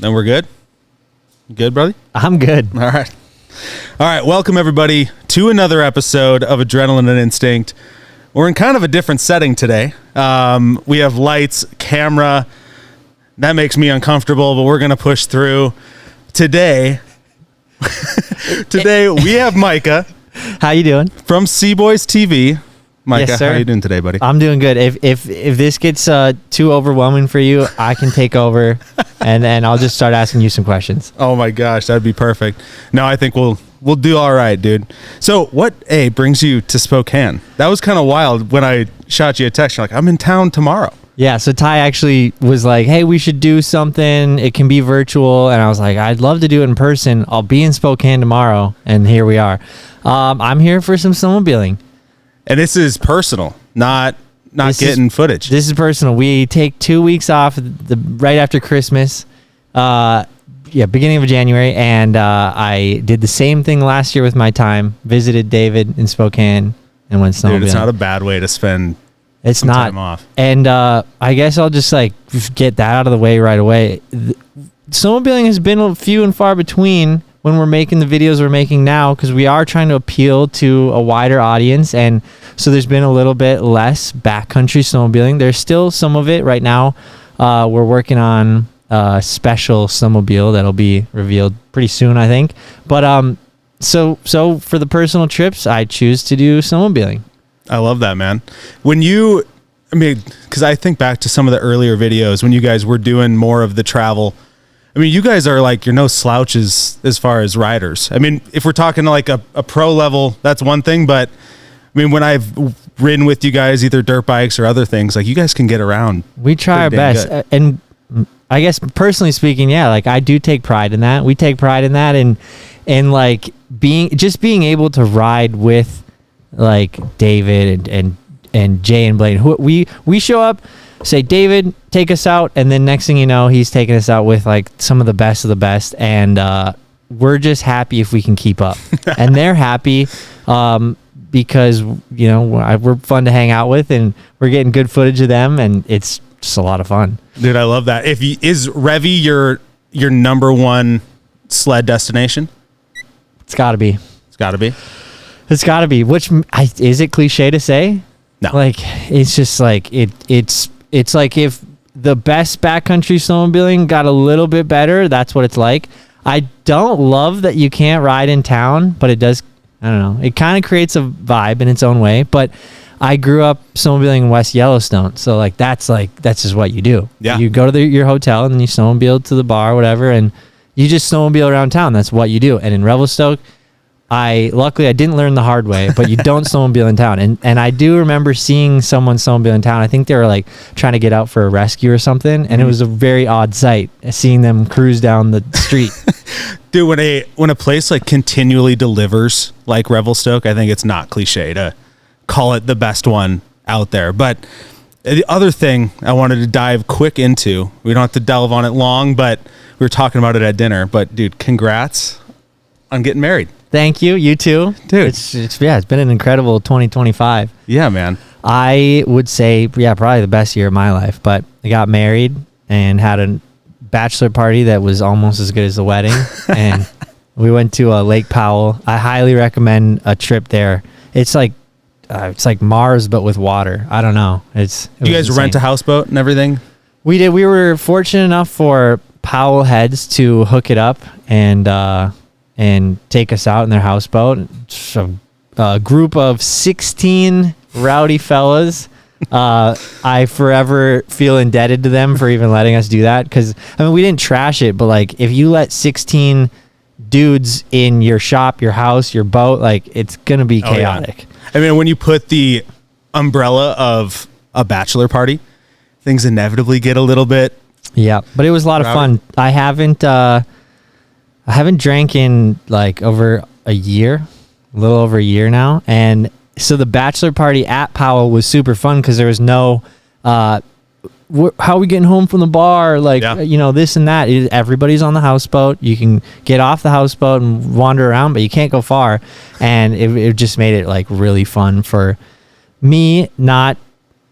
And we're good? Good, brother? I'm good. All right. All right. Welcome, everybody, to another episode of Adrenaline and Instinct. We're in kind of a different setting today. We have lights, camera. That makes me uncomfortable, but we're going to push through. Today, we have Micah. How you doing? From CboysTV. Micah, Yes, sir. how you doing today, buddy? I'm doing good. If this gets too overwhelming for you, I can take over and I'll just start asking you some questions. Oh my gosh, that'd be perfect. No, I think we'll do all right, dude. So what brings you to Spokane? That was kind of wild when I shot you a text. You're like, I'm in town tomorrow. Yeah, so Ty actually was like, hey, we should do something. It can be virtual. And I was like, I'd love to do it in person. I'll be in Spokane tomorrow. And here we are. I'm here for some snowmobiling. And this is personal, not getting footage. This is personal. We take 2 weeks off right after Christmas, beginning of January, and I did the same thing last year with my time. Visited David in Spokane and went snowmobiling. Dude, it's not a bad way to spend some time off. And I guess I'll just get that out of the way right away. Snowmobiling has been a few and far between when we're making the videos we're making now, because we are trying to appeal to a wider audience, and so there's been a little bit less backcountry snowmobiling. There's still some of it right now. We're working on a special snowmobile that'll be revealed pretty soon, I think. But so for the personal trips, I choose to do snowmobiling. I love that, man. Because I think back to some of the earlier videos when you guys were doing more of the travel. I mean, you guys are you're no slouches as far as riders. I mean, if we're talking like a pro level, that's one thing. But I mean, when I've ridden with you guys, either dirt bikes or other things, you guys can get around. We try our best. And I guess personally speaking, I do take pride in that. We take pride in that. And being able to ride with David and Jay and Blaine, we show up, say, David, take us out, and then next thing you know, he's taking us out with some of the best, and we're just happy if we can keep up. And they're happy because we're fun to hang out with, and we're getting good footage of them, and it's just a lot of fun. Dude, I love that. Is Revy your number one sled destination? It's got to be. It's got to be. It's got to be. Which is it cliche to say? No. It's just it's like if the best backcountry snowmobiling got a little bit better, that's what it's like. I don't love that you can't ride in town, but it does. I don't know. It kind of creates a vibe in its own way. But I grew up snowmobiling in West Yellowstone, so that's just what you do. Yeah. You go to your hotel and then you snowmobile to the bar, or whatever, and you just snowmobile around town. That's what you do. And in Revelstoke, luckily I didn't learn the hard way, but you don't snowmobile in town. And I do remember seeing someone snowmobile in town. I think they were trying to get out for a rescue or something, and it was a very odd sight seeing them cruise down the street. Dude, when a place continually delivers like Revelstoke, I think it's not cliche to call it the best one out there. But the other thing I wanted to dive quick into, we don't have to delve on it long, but we were talking about it at dinner. But dude, congrats on getting married. Thank you. You too, dude. It's been an incredible 2025. Yeah, man. I would say, probably the best year of my life. But I got married and had a bachelor party that was almost as good as the wedding. And we went to Lake Powell. I highly recommend a trip there. It's like Mars, but with water. I don't know. You guys rent a houseboat and everything? We did. We were fortunate enough for Powell Heads to hook it up and take us out in their houseboat. So, a group of 16 rowdy fellas. I forever feel indebted to them for even letting us do that, because we didn't trash it, but if you let 16 dudes in your shop, your house, your boat, it's gonna be chaotic. Oh, yeah. When you put the umbrella of a bachelor party, things inevitably get a little bit. Yeah, but it was a lot of fun. I haven't drank in over a year, a little over a year now. And so the bachelor party at Powell was super fun because there was no, how are we getting home from the bar? This and that. Everybody's on the houseboat. You can get off the houseboat and wander around, but you can't go far. And it just made it really fun for me, not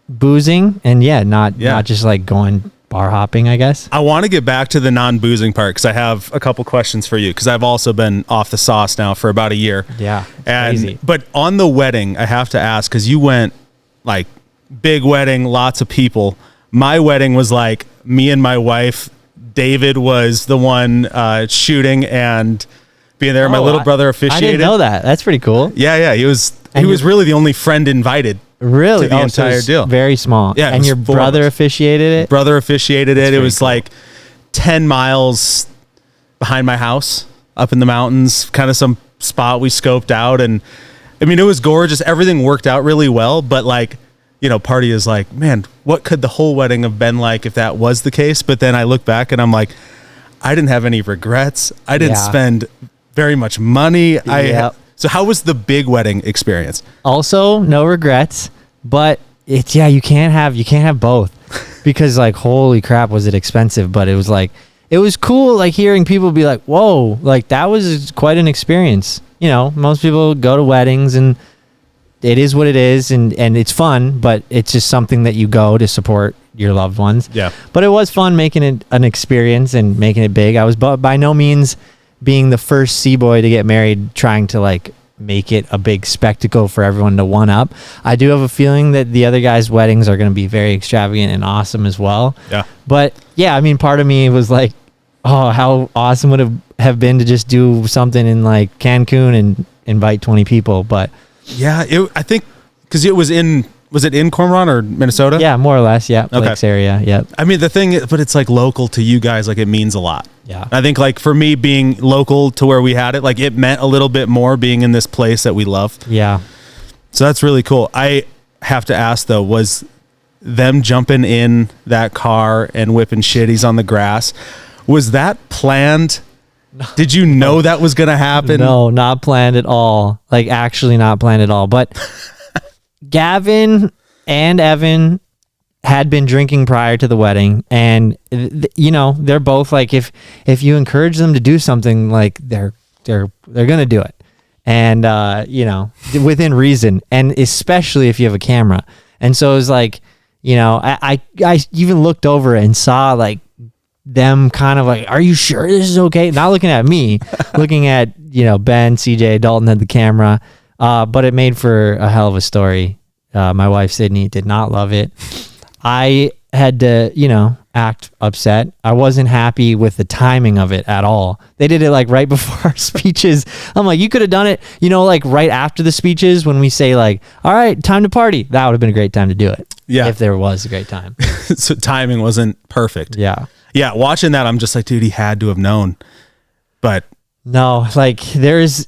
boozing and not just going bar hopping, I guess. I want to get back to the non-boozing part because I have a couple questions for you because I've also been off the sauce now for about a year. Yeah, crazy. But on the wedding, I have to ask because you went like big wedding, lots of people. My wedding was like me and my wife. David was the one shooting and being there. My little brother officiated. I didn't know that. That's pretty cool. Yeah. He was really the only friend invited. Really? To the entire deal. Very small. Yeah. And your brother officiated it? Brother officiated it. It was like 10 miles behind my house up in the mountains, kind of some spot we scoped out. And I mean, it was gorgeous. Everything worked out really well. But like, you know, party is like, man, what could the whole wedding have been like if that was the case? But then I look back and I'm like, I didn't have any regrets. I didn't spend very much money. So how was the big wedding experience? Also, no regrets, but it's you can't have both because like holy crap was it expensive, but it was cool like hearing people be like, whoa, like that was quite an experience. You know, most people go to weddings and it is what it is and it's fun, but it's just something that you go to support your loved ones. Yeah. But it was fun making it an experience and making it big. I was by no means being the first C-boy to get married, trying to like make it a big spectacle for everyone to one up. I do have a feeling that the other guys' weddings are going to be very extravagant and awesome as well. Yeah. But yeah, I mean, part of me was like, oh, how awesome would it have been to just do something in like Cancun and invite 20 people. But yeah, I think because it was it in Cormorant or Minnesota? Yeah, more or less. Yeah. Okay. Lakes area. Yep. I mean, but it's like local to you guys. Like it means a lot. Yeah. I think like for me being local to where we had it, like it meant a little bit more being in this place that we love. Yeah. So that's really cool. I have to ask though, was them jumping in that car and whipping shitties on the grass, was that planned? Did you know that was going to happen? No, not planned at all. Like actually not planned at all. But Gavin and Evan had been drinking prior to the wedding, and you know, they're both like, if you encourage them to do something, like they're gonna do it, and you know, within reason, and especially if you have a camera. And so it was like, you know, I even looked over and saw like them kind of like, are you sure this is okay? Not looking at me, looking at, you know, Ben, CJ, Dalton had the camera, but it made for a hell of a story. My wife Sydney did not love it. I had to, you know, act upset. I wasn't happy with the timing of it at all. They did it like right before our speeches. I'm like, you could have done it, you know, like right after the speeches when we say like, all right, time to party. That would have been a great time to do it. Yeah. If there was a great time. So timing wasn't perfect. Yeah. Yeah. Watching that, I'm just like, dude, he had to have known. But no, like there's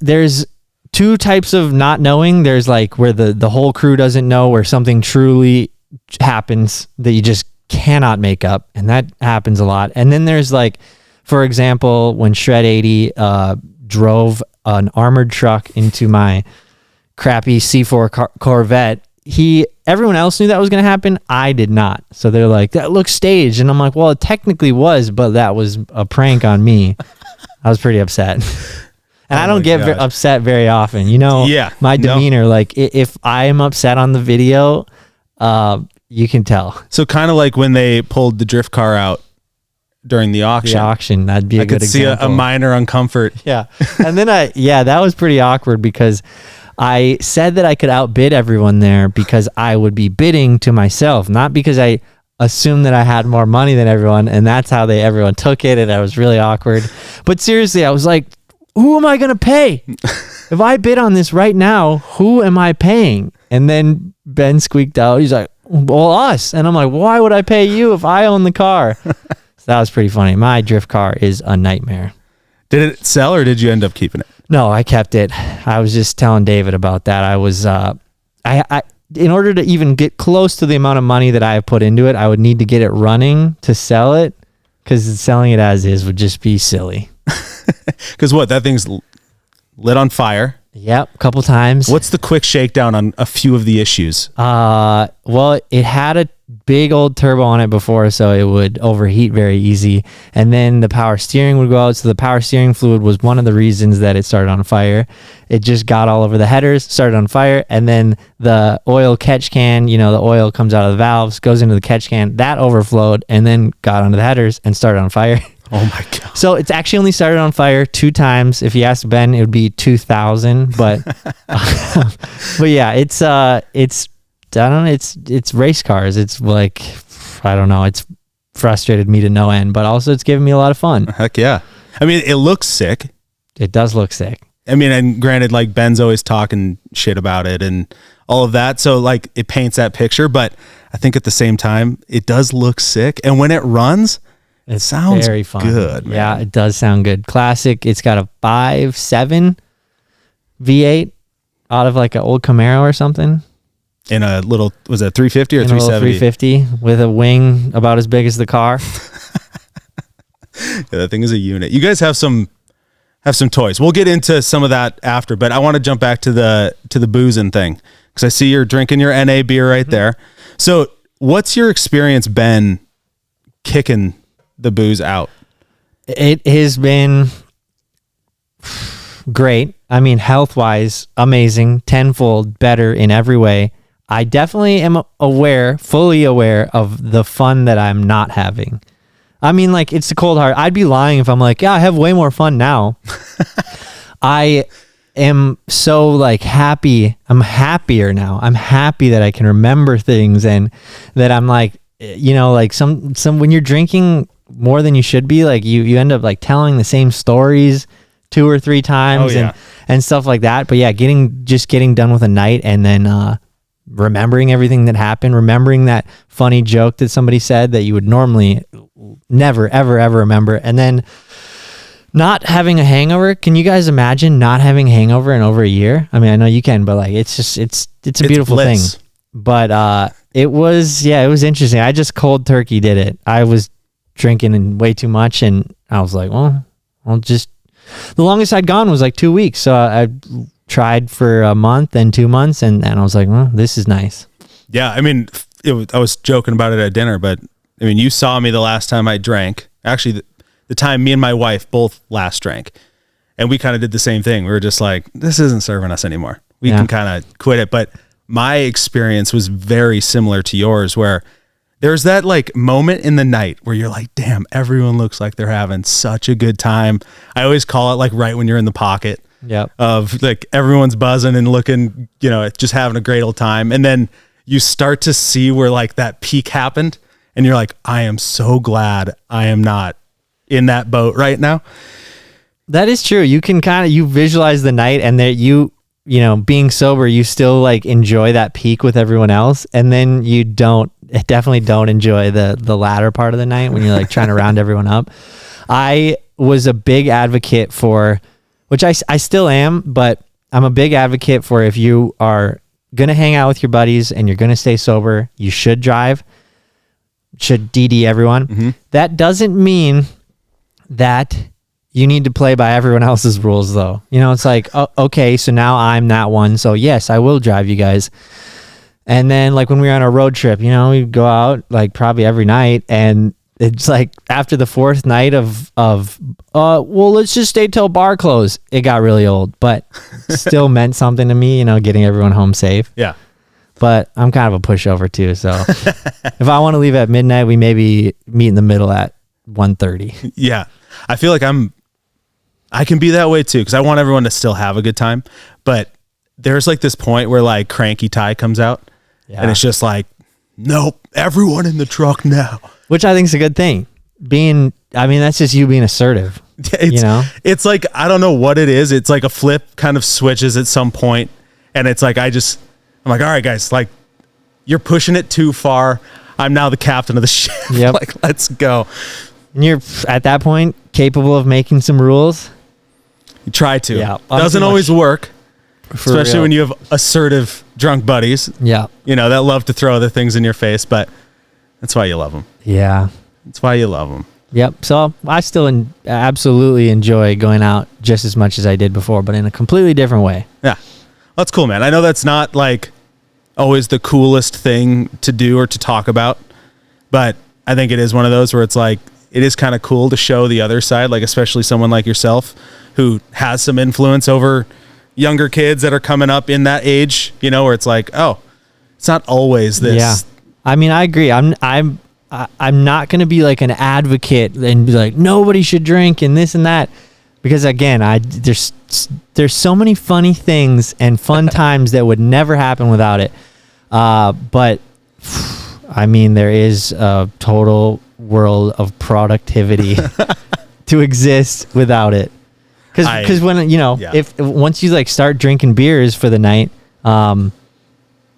two types of not knowing. There's like where the whole crew doesn't know, where something truly happens that you just cannot make up, and that happens a lot. And then there's like, for example, when Shred 80 drove an armored truck into my crappy C4 Corvette, everyone else knew that was going to happen. I did not. So they're like, that looks staged. And I'm like, well, it technically was, but that was a prank on me. I was pretty upset. And I don't get upset very often, you know. Yeah, my demeanor, like if I'm upset on the video, you can tell. So kind of like when they pulled the drift car out during the auction. That'd be a good example. I could see a minor uncomfort. Yeah. And then that was pretty awkward because I said that I could outbid everyone there because I would be bidding to myself, not because I assumed that I had more money than everyone. And that's how everyone took it. And I was really awkward. But seriously, I was like, who am I going to pay? If I bid on this right now, who am I paying? And then Ben squeaked out. He's like, well, us. And I'm like, why would I pay you if I own the car? So that was pretty funny. My drift car is a nightmare. Did it sell or did you end up keeping it? No, I kept it. I was just telling David about that. I was, in order to even get close to the amount of money that I have put into it, I would need to get it running to sell it, because selling it as is would just be silly. Because that thing's lit on fire. Yep, a couple times. What's the quick shakedown on a few of the issues? Well, it had a big old turbo on it before, so it would overheat very easy. And then the power steering would go out. So the power steering fluid was one of the reasons that it started on fire. It just got all over the headers, started on fire. And then the oil catch can, the oil comes out of the valves, goes into the catch can, that overflowed and then got onto the headers and started on fire. Oh my God. So it's actually only started on fire 2 times. If you ask Ben, it would be 2000, but but yeah, it's I don't know, it's race cars. It's like, I don't know, it's frustrated me to no end, but also it's given me a lot of fun. Heck yeah. I mean, it looks sick. It does look sick. I mean, and granted, like Ben's always talking shit about it and all of that. So like it paints that picture, but I think at the same time, it does look sick. And when it runs, it sounds very fun. Good, man. Yeah, it does sound good. Classic. It's got a 5.7 V8 out of like an old Camaro or something. In a little, was it 350 or 370? 350 with a wing about as big as the car. Yeah, that thing is a unit. You guys have some toys. We'll get into some of that after, but I want to jump back to the boozing thing because I see you're drinking your NA beer right there. So, what's your experience been kicking the booze out? It has been great. I mean, health-wise, amazing, tenfold better in every way. I definitely am fully aware of the fun that I'm not having. I mean, like, it's the cold heart. I'd be lying if I'm like, yeah, I have way more fun now. I am so like happy. I'm happier now. I'm happy that I can remember things and that I'm like, like some when you're drinking more than you should be, like you end up like telling the same stories 2 or 3 times and stuff like that. But yeah, getting done with a night and then remembering everything that happened, remembering that funny joke that somebody said that you would normally never ever ever remember, and then not having a hangover. Can you guys imagine not having a hangover in over a year? I mean, I know you can, but like it's a beautiful thing. But it was interesting. I just cold turkey did it. I was drinking way too much, and I was like, well, I'll just. The longest I'd gone was like 2 weeks, so I tried for a month and 2 months, and I was like, well, this is nice. Yeah, I mean, I was joking about it at dinner, but I mean, you saw me the last time I drank. Actually, the time me and my wife both last drank, and we kind of did the same thing. We were just like, this isn't serving us anymore. We can kind of quit it. But my experience was very similar to yours, where there's that like moment in the night where you're like, damn, everyone looks like they're having such a good time. I always call it like right when you're in the pocket of like everyone's buzzing and looking, just having a great old time. And then you start to see where like that peak happened and you're like, I am so glad I am not in that boat right now. That is true. You can you visualize the night and that being sober, you still like enjoy that peak with everyone else. And then you definitely don't enjoy the latter part of the night when you're like trying to round everyone up. I was a big advocate for, which I still am, but I'm a big advocate for if you are going to hang out with your buddies and you're going to stay sober, you should drive, should DD everyone. Mm-hmm. That doesn't mean that you need to play by everyone else's rules though. It's like, okay, so now I'm that one. So yes, I will drive you guys. And then like when we were on a road trip, we'd go out like probably every night, and it's like after the 4th night of well, let's just stay till bar close. It got really old, but still meant something to me, getting everyone home safe. Yeah. But I'm kind of a pushover too. So if I want to leave at midnight, we maybe meet in the middle at 1:30. Yeah. I feel like I can be that way too, because I want everyone to still have a good time. But there's like this point where like Cranky Ty comes out. Yeah. And it's just like, nope, everyone in the truck now. Which I think is a good thing. That's just you being assertive. It's like, I don't know what it is. It's like a flip kind of switches at some point, and it's like I'm like, all right, guys, like you're pushing it too far. I'm now the captain of the ship. Yep. Like, let's go. And you're at that point capable of making some rules. You try to. Yeah. Doesn't always work. Especially when you have assertive drunk buddies. Yeah. That love to throw other things in your face, but that's why you love them. Yeah. That's why you love them. Yep. So I still absolutely enjoy going out just as much as I did before, but in a completely different way. Yeah. That's cool, man. I know that's not like always the coolest thing to do or to talk about, But I think it is one of those where it's like, it is kind of cool to show the other side, like especially someone like yourself who has some influence over younger kids that are coming up in that age, you know, where it's like, oh, it's not always this. Yeah. I mean, I agree. I'm not going to be like an advocate and be like, nobody should drink and this and that. Because again, there's so many funny things and fun times that would never happen without it. But I mean, there is a total world of productivity to exist without it. Because when, you know, if once you like start drinking beers for the night,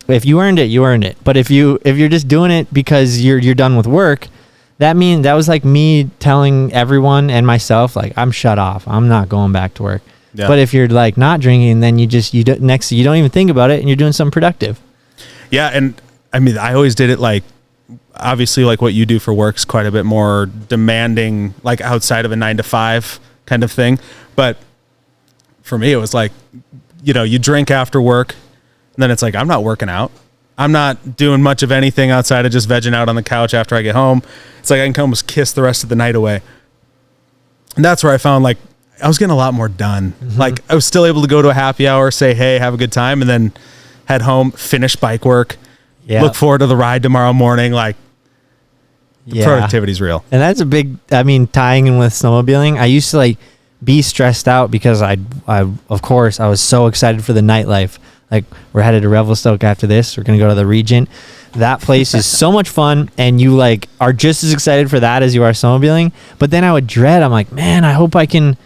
if you earned it, you earned it. But if you're just doing it because you're done with work, that was like me telling everyone and myself, like, I'm shut off. I'm not going back to work. Yeah. But if you're like not drinking, then you don't even think about it and you're doing something productive. Yeah. And I mean, I always did it like, obviously like what you do for work's quite a bit more demanding, like outside of a 9 to 5 kind of thing. But for me, it was like, you know, you drink after work and then it's like, I'm not working out. I'm not doing much of anything outside of just vegging out on the couch after I get home. It's like I can almost kiss the rest of the night away. And that's where I found like I was getting a lot more done. Mm-hmm. Like I was still able to go to a happy hour, say, hey, have a good time, and then head home, finish bike work, look forward to the ride tomorrow morning. Like the productivity's real. And that's a big, I mean, tying in with snowmobiling, I used to like be stressed out because I of course I was so excited for the nightlife. Like we're headed to Revelstoke after this. We're going to go to the Regent. That place is so much fun. And you like are just as excited for that as you are snowmobiling. But then I would dread, I'm like, man, I hope I can,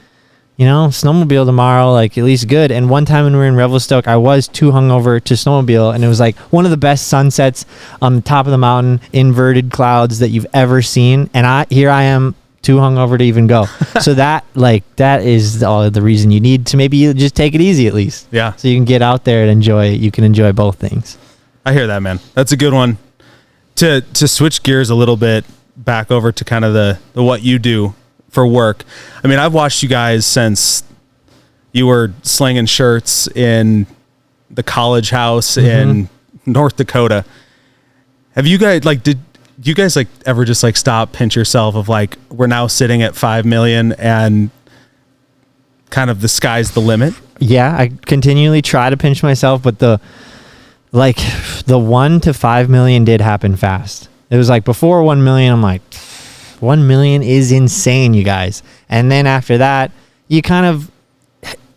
you know, snowmobile tomorrow, like at least good. And one time when we were in Revelstoke, I was too hungover to snowmobile. And it was like one of the best sunsets on the top of the mountain, inverted clouds that you've ever seen. And here I am too hungover to even go. So that is all the reason you need to maybe just take it easy at least. Yeah. So you can get out there and you can enjoy both things. I hear that, man. That's a good one. To switch gears a little bit back over to kind of the what you do for work. I mean, I've watched you guys since you were slinging shirts in the college house in North Dakota. Have you guys do you guys like ever just like stop, pinch yourself of like, we're now sitting at 5 million and kind of the sky's the limit? Yeah, I continually try to pinch myself, but the 1 to 5 million did happen fast. It was like before 1 million, I'm like, 1 million is insane, you guys. And then after that, you kind of,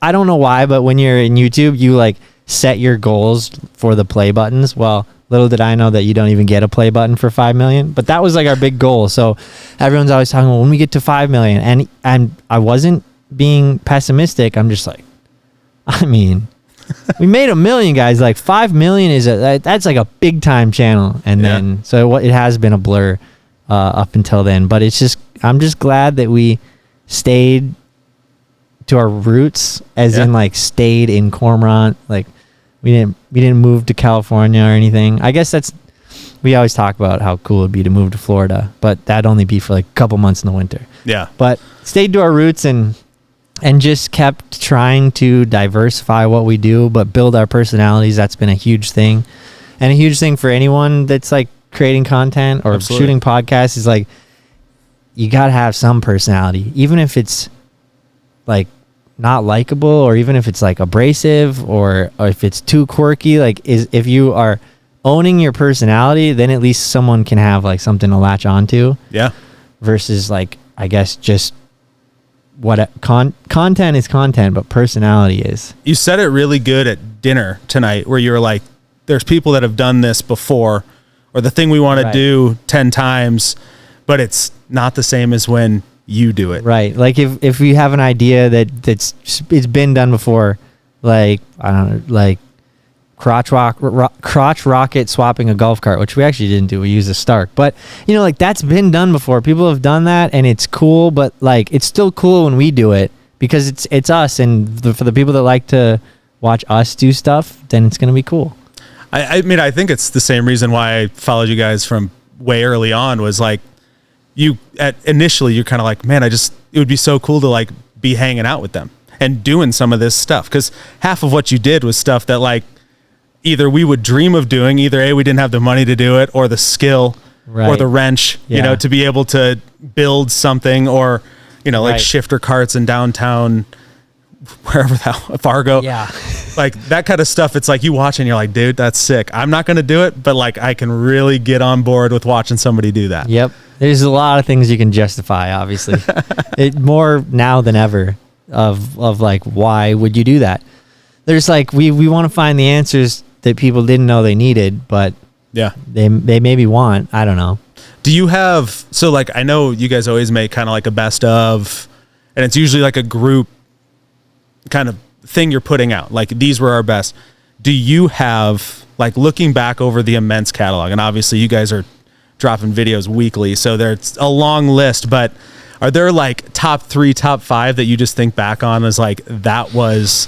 I don't know why, but when you're in YouTube, you like set your goals for the play buttons. Well, little did I know that you don't even get a play button for 5 million, but that was like our big goal. So everyone's always talking, well, when we get to 5 million, and I wasn't being pessimistic. I'm just like, I mean, we made 1 million, guys. Like 5 million that's like a big time channel. And then, so it has been a blur up until then, but I'm just glad that we stayed to our roots, as in like stayed in Cormorant. Like we didn't move to California or anything. I guess we always talk about how cool it'd be to move to Florida, but that'd only be for like a couple months in the winter. Yeah. But stayed to our roots and just kept trying to diversify what we do, but build our personalities. That's been a huge thing. And a huge thing for anyone that's like creating content or shooting podcasts is like, you got to have some personality, even if it's like not likable, or even if it's like abrasive, or if it's too quirky. Like if you are owning your personality, then at least someone can have like something to latch onto. Yeah. Versus like, I guess just what content is content, but personality is. You said it really good at dinner tonight, where you were like, there's people that have done this before, or the thing we want to do 10 times, but it's not the same as when you do it. Right. Like if we have an idea it's been done before, like, I don't know, like crotch rocket swapping a golf cart, which we actually didn't do. We used a Stark, but you know, like that's been done before. People have done that and it's cool, but like, it's still cool when we do it because it's us. And for the people that like to watch us do stuff, then it's going to be cool. I mean, I think it's the same reason why I followed you guys from way early on, was like, initially you're kind of like, man, it would be so cool to like be hanging out with them and doing some of this stuff. Cause half of what you did was stuff that like either we would dream of doing, either A, we didn't have the money to do it or the skill, or the wrench, you know, to be able to build something, or, you know, like shifter carts in downtown, wherever that, Fargo. Yeah. Like that kind of stuff. It's like you watch and you're like, dude, that's sick. I'm not going to do it, but like I can really get on board with watching somebody do that. Yep. There's a lot of things you can justify, obviously. It more now than ever of like, why would you do that? There's like, we want to find the answers that people didn't know they needed, but yeah, they maybe want. I don't know. Do you have, so like, I know you guys always make kind of like a best of, and it's usually like a group kind of thing you're putting out. Like, these were our best. Do you have, like, looking back over the immense catalog, and obviously you guys are dropping videos weekly, so there's a long list, but are there like top 3, top 5 that you just think back on as like, that was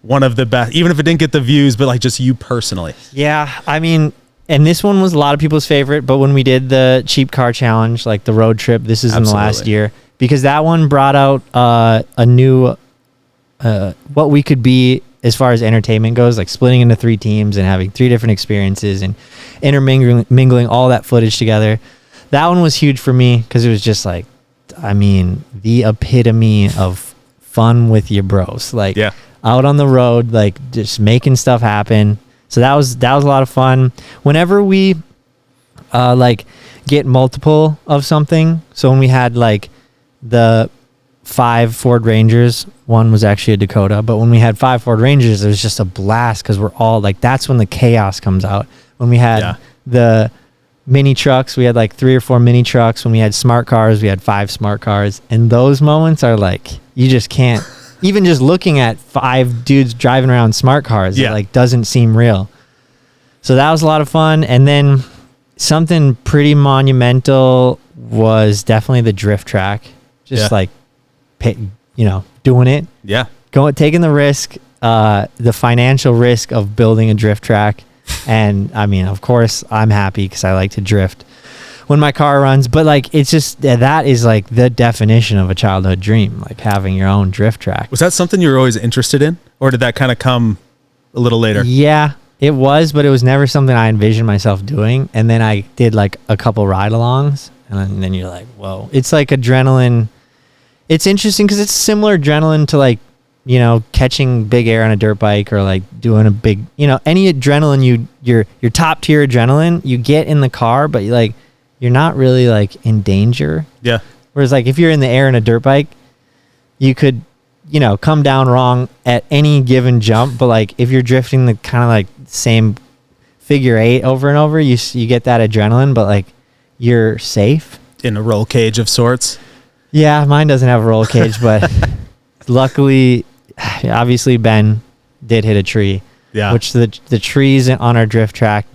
one of the best, even if it didn't get the views, but like just you personally? Yeah, I mean, and this one was a lot of people's favorite, but when we did the cheap car challenge, like the road trip, this is in the last year, because that one brought out a new, what we could be as far as entertainment goes, like splitting into 3 teams and having 3 different experiences and intermingling all that footage together. That one was huge for me because it was just like, I mean, the epitome of fun with your bros, like out on the road, like just making stuff happen. So that was a lot of fun. Whenever we like get multiple of something, so when we had like the 5 Ford Rangers, one was actually a Dakota, but when we had 5 Ford Rangers, it was just a blast because we're all like, that's when the chaos comes out. When we had the mini trucks, we had like 3 or 4 mini trucks. When we had smart cars, we had 5 smart cars, and those moments are like, you just can't, even just looking at 5 dudes driving around smart cars, it like doesn't seem real. So that was a lot of fun. And then something pretty monumental was definitely the drift track. Just like, you know, doing it. Yeah. Taking the risk, the financial risk of building a drift track. And I mean, of course I'm happy because I like to drift when my car runs, but like, it's just, that is like the definition of a childhood dream, like having your own drift track. Was that something you were always interested in, or did that kind of come a little later? Yeah, it was, but it was never something I envisioned myself doing. And then I did like a couple ride alongs, and then you're like, whoa, it's like adrenaline. It's interesting because it's similar adrenaline to like, you know, catching big air on a dirt bike, or like doing a big, you know, any adrenaline your top tier adrenaline you get in the car, but you're not really like in danger. Yeah. Whereas like if you're in the air in a dirt bike, you could, you know, come down wrong at any given jump, but like if you're drifting the kind of like same figure 8 over and over, you get that adrenaline, but like you're safe in a roll cage of sorts. Yeah, mine doesn't have a roll cage, but luckily, obviously Ben did hit a tree. Yeah. Which the trees on our drift track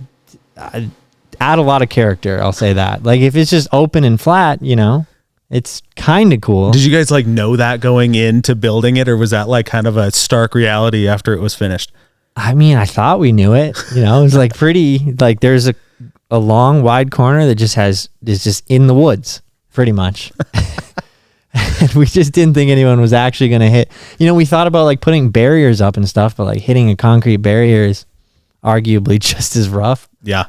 add a lot of character, I'll say that. Like if it's just open and flat, you know, it's kind of cool. Did you guys like know that going into building it, or was that like kind of a stark reality after it was finished? I mean, I thought we knew it, you know. It was like pretty, like there's a long wide corner that is just in the woods pretty much. And we just didn't think anyone was actually going to hit. You know, we thought about like putting barriers up and stuff, but like hitting a concrete barrier is arguably just as rough. Yeah.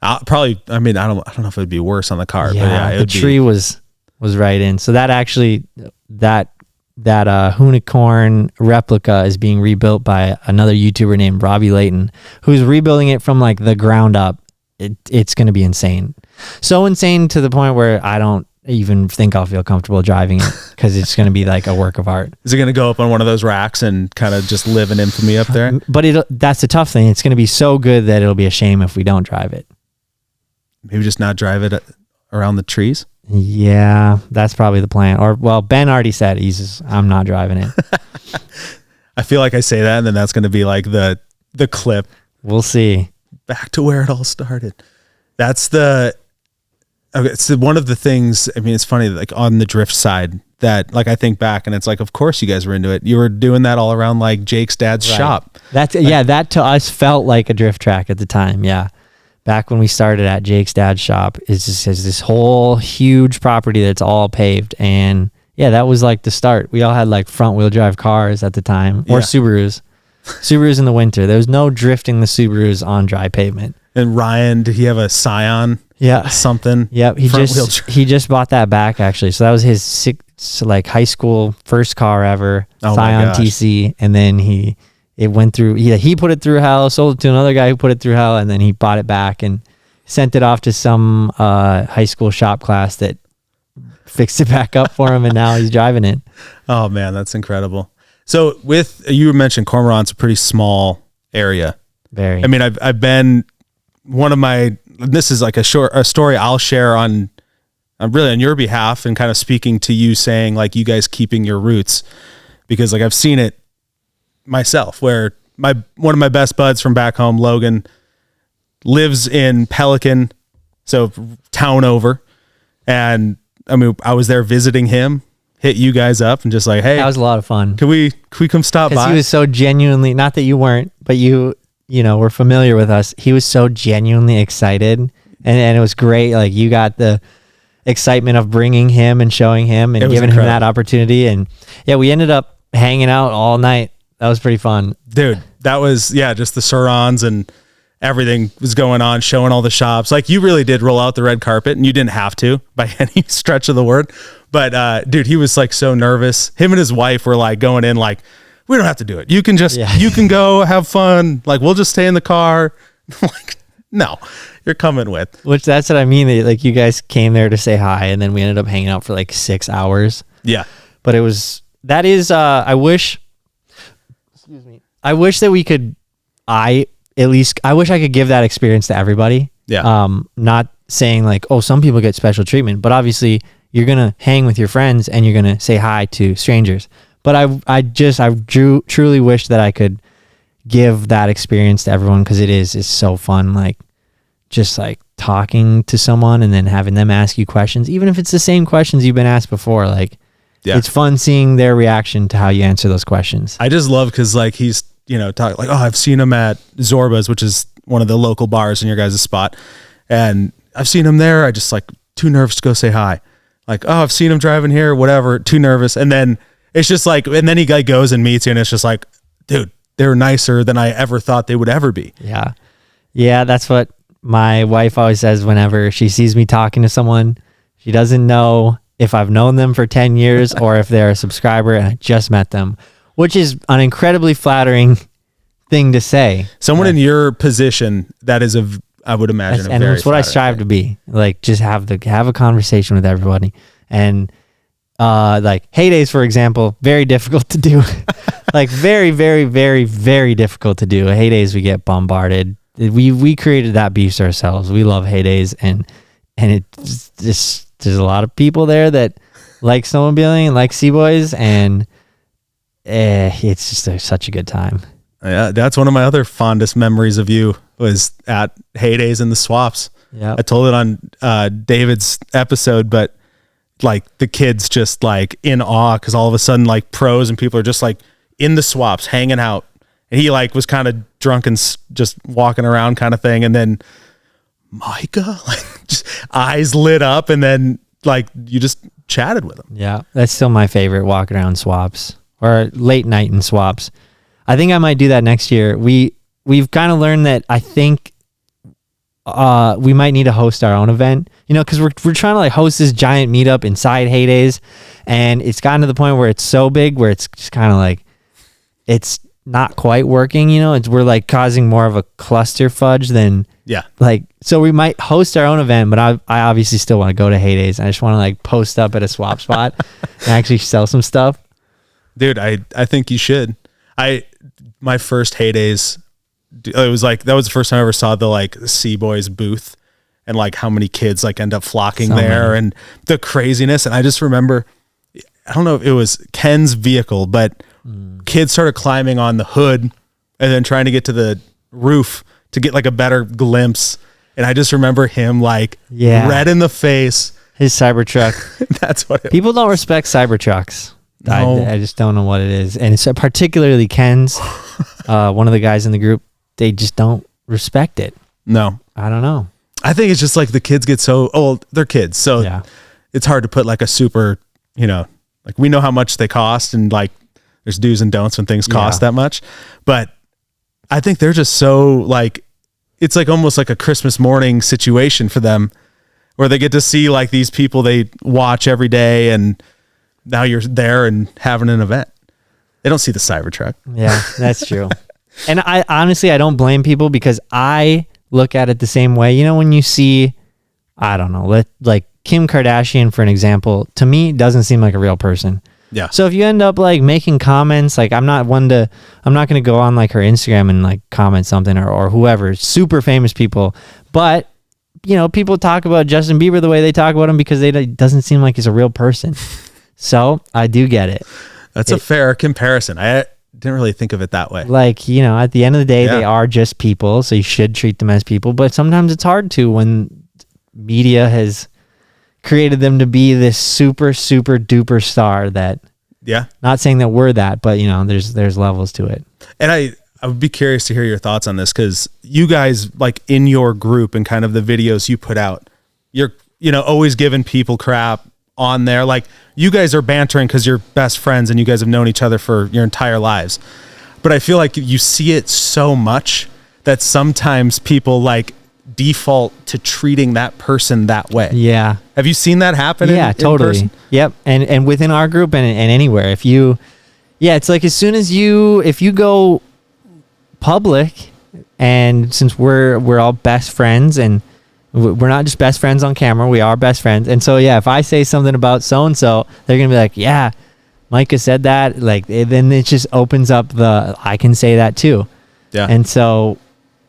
Probably, I mean, I don't know if it'd be worse on the car. Yeah, but yeah, the tree was right in. So that actually, that unicorn replica is being rebuilt by another YouTuber named Robbie Layton, who's rebuilding it from like the ground up. It's going to be insane. So insane to the point where I don't even think I'll feel comfortable driving it because it's going to be like a work of art. Is it going to go up on one of those racks and kind of just live in infamy up there? But that's the tough thing. It's going to be so good that it'll be a shame if we don't drive it. Maybe just not drive it around the trees? Yeah, that's probably the plan. Or, well, Ben already said I'm not driving it. I feel like I say that and then that's going to be like the clip. We'll see. Back to where it all started. That's okay, so one of the things, I mean, it's funny, like on the drift side, that like I think back and it's like, of course you guys were into it. You were doing that all around like Jake's dad's shop. That to us felt like a drift track at the time. Yeah. Back when we started at Jake's dad's shop, it just has this whole huge property that's all paved. And yeah, that was like the start. We all had like front wheel drive cars at the time, or Subarus. Subarus in the winter. There was no drifting the Subarus on dry pavement. And Ryan, did he have a Scion? Yeah. Something. Yep. He just bought that back actually. So that was his high school first car ever, Scion TC. And then it went through, he put it through hell, sold it to another guy who put it through hell, and then he bought it back and sent it off to some high school shop class that fixed it back up for him, and now he's driving it. Oh man, that's incredible. So you mentioned Cormorant's a pretty small area. Very. I mean, I've been this is like a story I'll share on really on your behalf and kind of speaking to you, saying like you guys keeping your roots, because like I've seen it myself where one of my best buds from back home, Logan, lives in Pelican, so town over, and I mean I was there visiting him, hit you guys up and just like, hey, that was a lot of fun. Can we come stop by? He was so genuinely, not that you weren't, but you were familiar with us. He was so genuinely excited, and it was great. Like you got the excitement of bringing him and showing him and giving him that opportunity. And yeah, we ended up hanging out all night. That was pretty fun. Dude, that was, just the Surons and everything was going on, showing all the shops. Like you really did roll out the red carpet, and you didn't have to by any stretch of the word. But dude, he was like so nervous. Him and his wife were like going in like, we don't have to do it. You can you can go have fun. Like we'll just stay in the car. Like, no, you're coming with. Which that's what I mean. Like you guys came there to say hi, and then we ended up hanging out for like 6 hours. Yeah. But I wish that we could, I wish I could give that experience to everybody. Yeah. Not saying like, oh, some people get special treatment, but obviously you're going to hang with your friends and you're going to say hi to strangers. But I truly wish that I could give that experience to everyone, because it's so fun. Like just like talking to someone and then having them ask you questions, even if it's the same questions you've been asked before. Like it's fun seeing their reaction to how you answer those questions. I just love because like he's talking like, oh, I've seen him at Zorba's, which is one of the local bars in your guys' spot, and I've seen him there. I just like too nervous to go say hi. Like, oh, I've seen him driving here, whatever, too nervous. And then it's just like, and then he like goes and meets you, and it's just like, dude, they're nicer than I ever thought they would ever be. Yeah. Yeah. That's what my wife always says whenever she sees me talking to someone. She doesn't know if I've known them for 10 years or if they're a subscriber and I just met them, which is an incredibly flattering thing to say. Someone in your position, that is I would imagine. And it's what I strive to be. Like just have a conversation with everybody. And like heydays, for example, very difficult to do. Like very, very, very, very difficult to do. Heydays, we get bombarded. We created that beast ourselves. We love heydays, and it's just, there's a lot of people there that like snowmobiling and like CBOYS, and it's just such a good time. Yeah, that's one of my other fondest memories of you was at heydays in the swaps. Yeah, I told it on David's episode, but like the kids just like in awe because all of a sudden like pros and people are just like in the swaps hanging out, and he like was kind of drunk and just walking around kind of thing, and then Micah like just eyes lit up, and then like you just chatted with him. Yeah, that's still my favorite, walking around swaps or late night in swaps. I think I might do that next year. We've kind of learned that I think we might need to host our own event, because we're trying to like host this giant meetup inside heydays, and it's gotten to the point where it's so big where it's just kind of like it's not quite working. We're like causing more of a cluster fudge than so we might host our own event, but I obviously still want to go to heydays. I just want to like post up at a swap spot and actually sell some stuff. Dude, I think you should. My first heydays, it was like that was the first time I ever saw the like CBOYS booth, and like how many kids like end up flocking there, and the craziness. And I just remember, I don't know if it was Ken's vehicle, but kids started climbing on the hood and then trying to get to the roof to get like a better glimpse. And I just remember him like red in the face. His Cybertruck. That's what people don't respect Cybertrucks. No. I just don't know what it is. And it's particularly Ken's, one of the guys in the group, they just don't respect it. No. I don't know. I think it's just like the kids get so old. They're kids. So it's hard to put like a super, like we know how much they cost, and like there's do's and don'ts when things cost that much. But I think they're just so like it's like almost like a Christmas morning situation for them where they get to see like these people they watch every day, and now you're there and having an event. They don't see the Cybertruck. Yeah, that's true. And I honestly, I don't blame people because I look at it the same way. You know, when you see, I don't know, like Kim Kardashian, for an example, to me, doesn't seem like a real person. Yeah. So if you end up like making comments, like I'm not going to go on like her Instagram and like comment something or whoever, super famous people. But, you know, people talk about Justin Bieber the way they talk about him because it doesn't seem like he's a real person. So I do get it. That's a fair comparison. I didn't really think of it that way. Like, you know, at the end of the day, they are just people. So you should treat them as people. But sometimes it's hard to when media has created them to be this super, super duper star that, not saying that we're that, but you know, there's levels to it. And I would be curious to hear your thoughts on this, because you guys, like in your group and kind of the videos you put out, you're, you know, always giving people crap on there. Like you guys are bantering because you're best friends and you guys have known each other for your entire lives. But I feel like you see it so much that sometimes people like default to treating that person that way. Yeah. Have you seen that happen? Yeah, totally. In person? Yep. And within our group and anywhere, it's like as soon as if you go public, and since we're all best friends, and we're not just best friends on camera, we are best friends. And so, if I say something about so-and-so, they're going to be like, yeah, Micah said that. Like, then it just opens up I can say that too. Yeah. And so,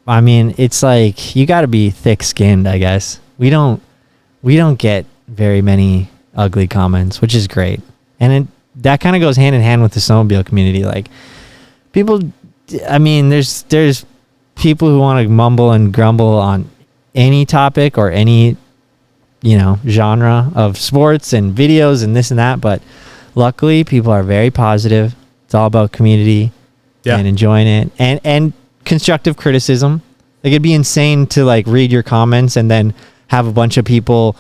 I mean, it's like you got to be thick-skinned, I guess. We don't get very many ugly comments, which is great. And that kind of goes hand in hand with the snowmobile community. Like people, I mean, there's people who want to mumble and grumble on any topic or any, you know, genre of sports and videos and this and that. But luckily people are very positive. It's all about community and enjoying it and constructive criticism. Like it'd be insane to like read your comments and then have a bunch of people,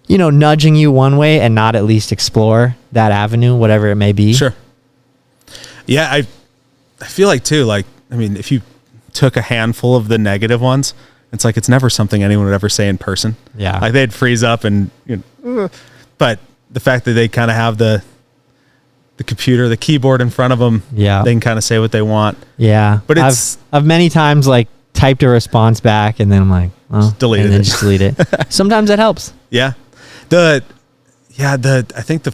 you know, nudging you one way and not at least explore that avenue, whatever it may be. Sure. Yeah, I feel like too, like, I mean, if you took a handful of the negative ones, it's like it's never something anyone would ever say in person. Yeah. Like they'd freeze up and, you know, but the fact that they kind of have the computer, the keyboard in front of them, they can kind of say what they want. Yeah. But I've many times like typed a response back and then I'm like, well, just delete and then just delete it. Sometimes that helps. Yeah. I think the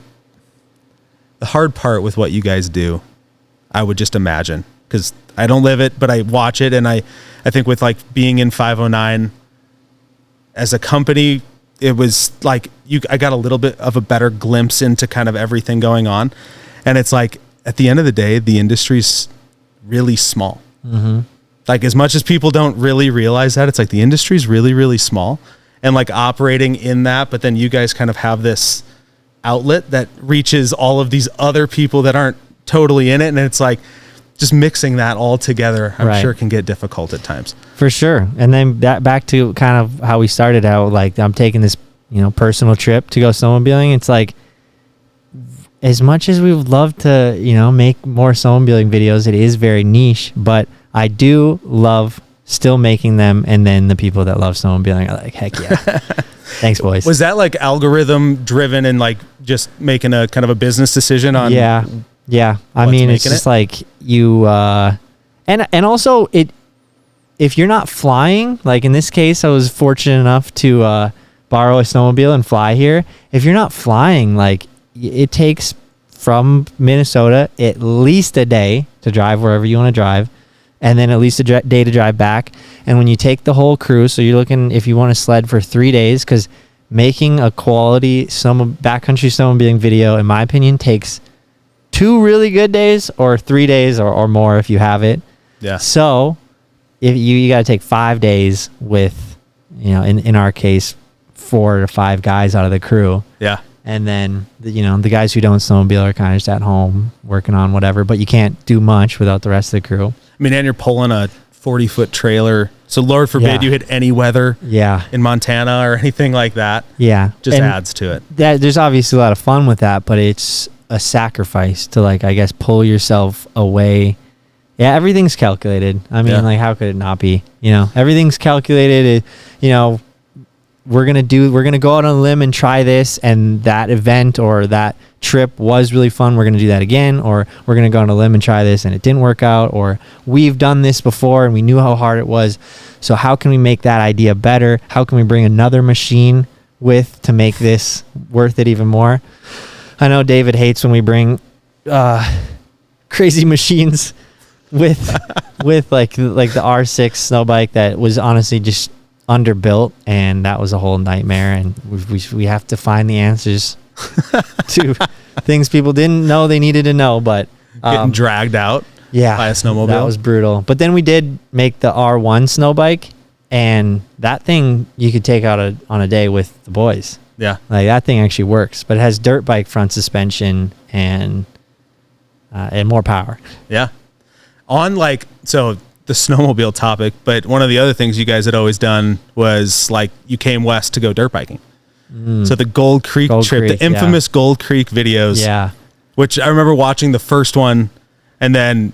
hard part with what you guys do, I would just imagine, because I don't live it, but I watch it. And I think with like being in 509 as a company, it was like I got a little bit of a better glimpse into kind of everything going on. And it's like, at the end of the day, the industry's really small. Mm-hmm. Like as much as people don't really realize that, it's like the industry's really, really small and like operating in that. But then you guys kind of have this outlet that reaches all of these other people that aren't totally in it. And it's like just mixing that all together, I'm sure can get difficult at times. For sure. And then that back to kind of how we started out, like I'm taking this, you know, personal trip to go snowmobiling. It's like, as much as we would love to, you know, make more snowmobiling videos, it is very niche, but I do love still making them. And then the people that love snowmobiling are like, heck yeah. Thanks, boys. Was that like algorithm driven and like just making a kind of a business decision on? Yeah. I mean, it's just like you, and also if you're not flying, like in this case, I was fortunate enough to, borrow a snowmobile and fly here. If you're not flying, like it takes from Minnesota at least a day to drive wherever you want to drive, and then at least a day to drive back. And when you take the whole crew, so you're looking, if you want to sled for 3 days, because making a quality backcountry snowmobiling video, in my opinion, takes 2 really good days or 3 days or more if you have it. Yeah. So if you got to take 5 days with, you know, in our case, 4 to 5 guys out of the crew. Yeah. And then, you know, the guys who don't snowmobile are kind of just at home working on whatever, but you can't do much without the rest of the crew. I mean, and you're pulling a 40-foot trailer. So Lord forbid you hit any weather in Montana or anything like that. Yeah. Just adds to it. There's obviously a lot of fun with that, but it's a sacrifice to, like, I guess, pull yourself away Yeah, everything's calculated. I mean, Yeah. like, how could it not be? You know, everything's calculated. You know, we're gonna go out on a limb and try this, and that event or that trip was really fun. We're gonna do that again, or we're gonna go on a limb and try this, and it didn't work out, or we've done this before and we knew how hard it was. So how can we make that idea better? How can we bring another machine with to make this worth it even more? I know David hates when we bring crazy machines with like the R6 snow bike that was honestly just underbuilt, and that was a whole nightmare, and we have to find the answers to things people didn't know they needed to know, but Getting dragged out by a snowmobile. that was brutal. But then we did make the R1 snow bike, and that thing you could take out on a day with the boys. Yeah. Like, that thing actually works, but it has dirt bike front suspension and more power. Yeah. On so the snowmobile topic, but one of the other things you guys had always done was like you came west to go dirt biking. So the Gold Creek trip, the infamous Gold Creek videos. Yeah. Which I remember watching the first one, and then,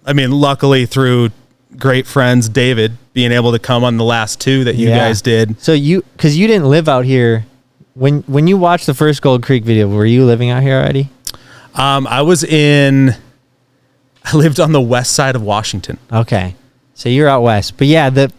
I mean, luckily through great friends, David, being able to come on the last two that you guys did. So because you didn't live out here, when you watched the first Gold Creek video, were you living out here already? I lived on the west side of Washington. Okay. So you're out west. But yeah, the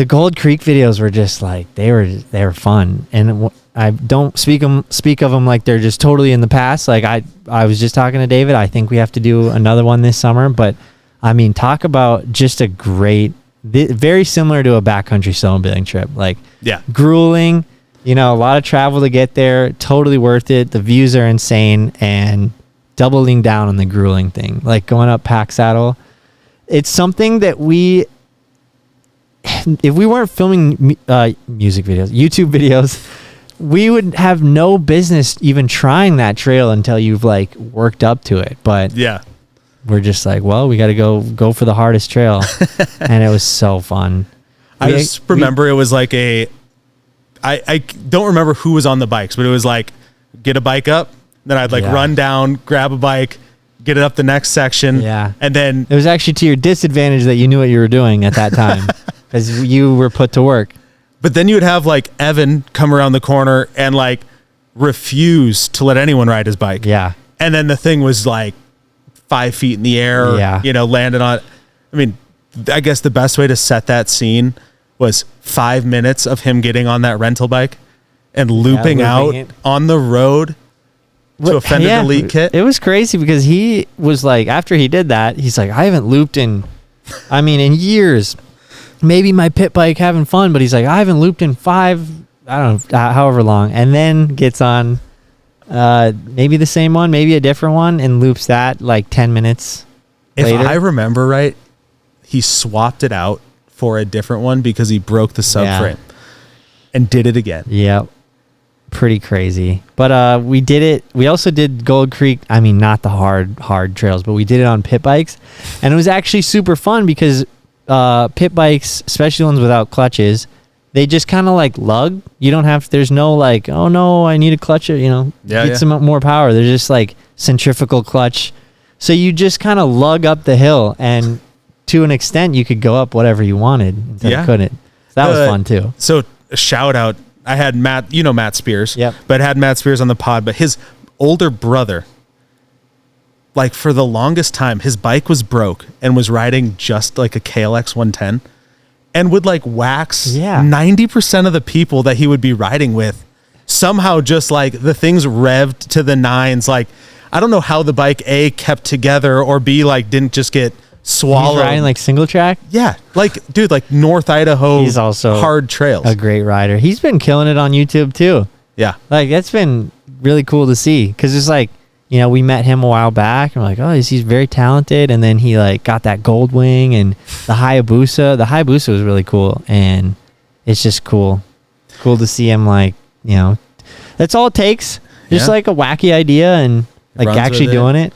Gold Creek videos were just like, they were fun. And I don't speak of them like they're just totally in the past. Like I was just talking to David. I think we have to do another one this summer. But I mean, talk about just a great, very similar to a backcountry snowmobiling trip. Like, grueling, you know, a lot of travel to get there. Totally worth it. The views are insane, and doubling down on the grueling thing, like going up Pack Saddle. It's something that if we weren't filming music videos, YouTube videos, we would have no business even trying that trail until you've like worked up to it. But we're just like, well, we got to go for the hardest trail. And it was so fun. I just remember it was like I don't remember who was on the bikes, but it was like, get a bike up, then I'd run down, grab a bike, get it up the next section. Yeah. And then it was actually to your disadvantage that you knew what you were doing at that time, because you were put to work. But then you would have like Evan come around the corner and like refuse to let anyone ride his bike. Yeah. And then the thing was like 5 feet in the air, you know, landed on. I mean, I guess the best way to set that scene was 5 minutes of him getting on that rental bike and looping out on the road to a Fender Elite kit. It was crazy because he was like, after he did that, he's like, I haven't looped in years. Maybe my pit bike having fun, but he's like, I haven't looped in I don't know, however long. And then gets on maybe the same one, maybe a different one, and loops that like 10 minutes later. If I remember right, he swapped it out for a different one because he broke the subframe and did it again. Yep. Pretty crazy. But we did it. We also did Gold Creek. I mean, not the hard trails, but we did it on pit bikes. And it was actually super fun because pit bikes, especially ones without clutches, they just kind of like lug. You don't have, there's no like, oh no, I need a clutch, you know, get some more power. They're just like centrifugal clutch. So you just kind of lug up the hill, and to an extent you could go up whatever you wanted until you couldn't. So that was fun too. So a shout out. I had Matt, you know, Matt Spears, but had Matt Spears on the pod, but his older brother, like for the longest time, his bike was broke and was riding just like a KLX 110 and would like wax 90% of the people that he would be riding with. Somehow just like the things revved to the nines. Like, I don't know how the bike A kept together or B like didn't just get swallowed. He's riding like single track? Yeah. Like, dude, like North Idaho. He's also hard trails. A great rider. He's been killing it on YouTube too. Yeah. Like, that's been really cool to see. Cause it's like, you know, we met him a while back and we're like, oh, he's very talented. And then he like got that gold wing and the Hayabusa. The Hayabusa was really cool. And it's just cool to see him like, you know, that's all it takes. Just like a wacky idea and like actually doing it.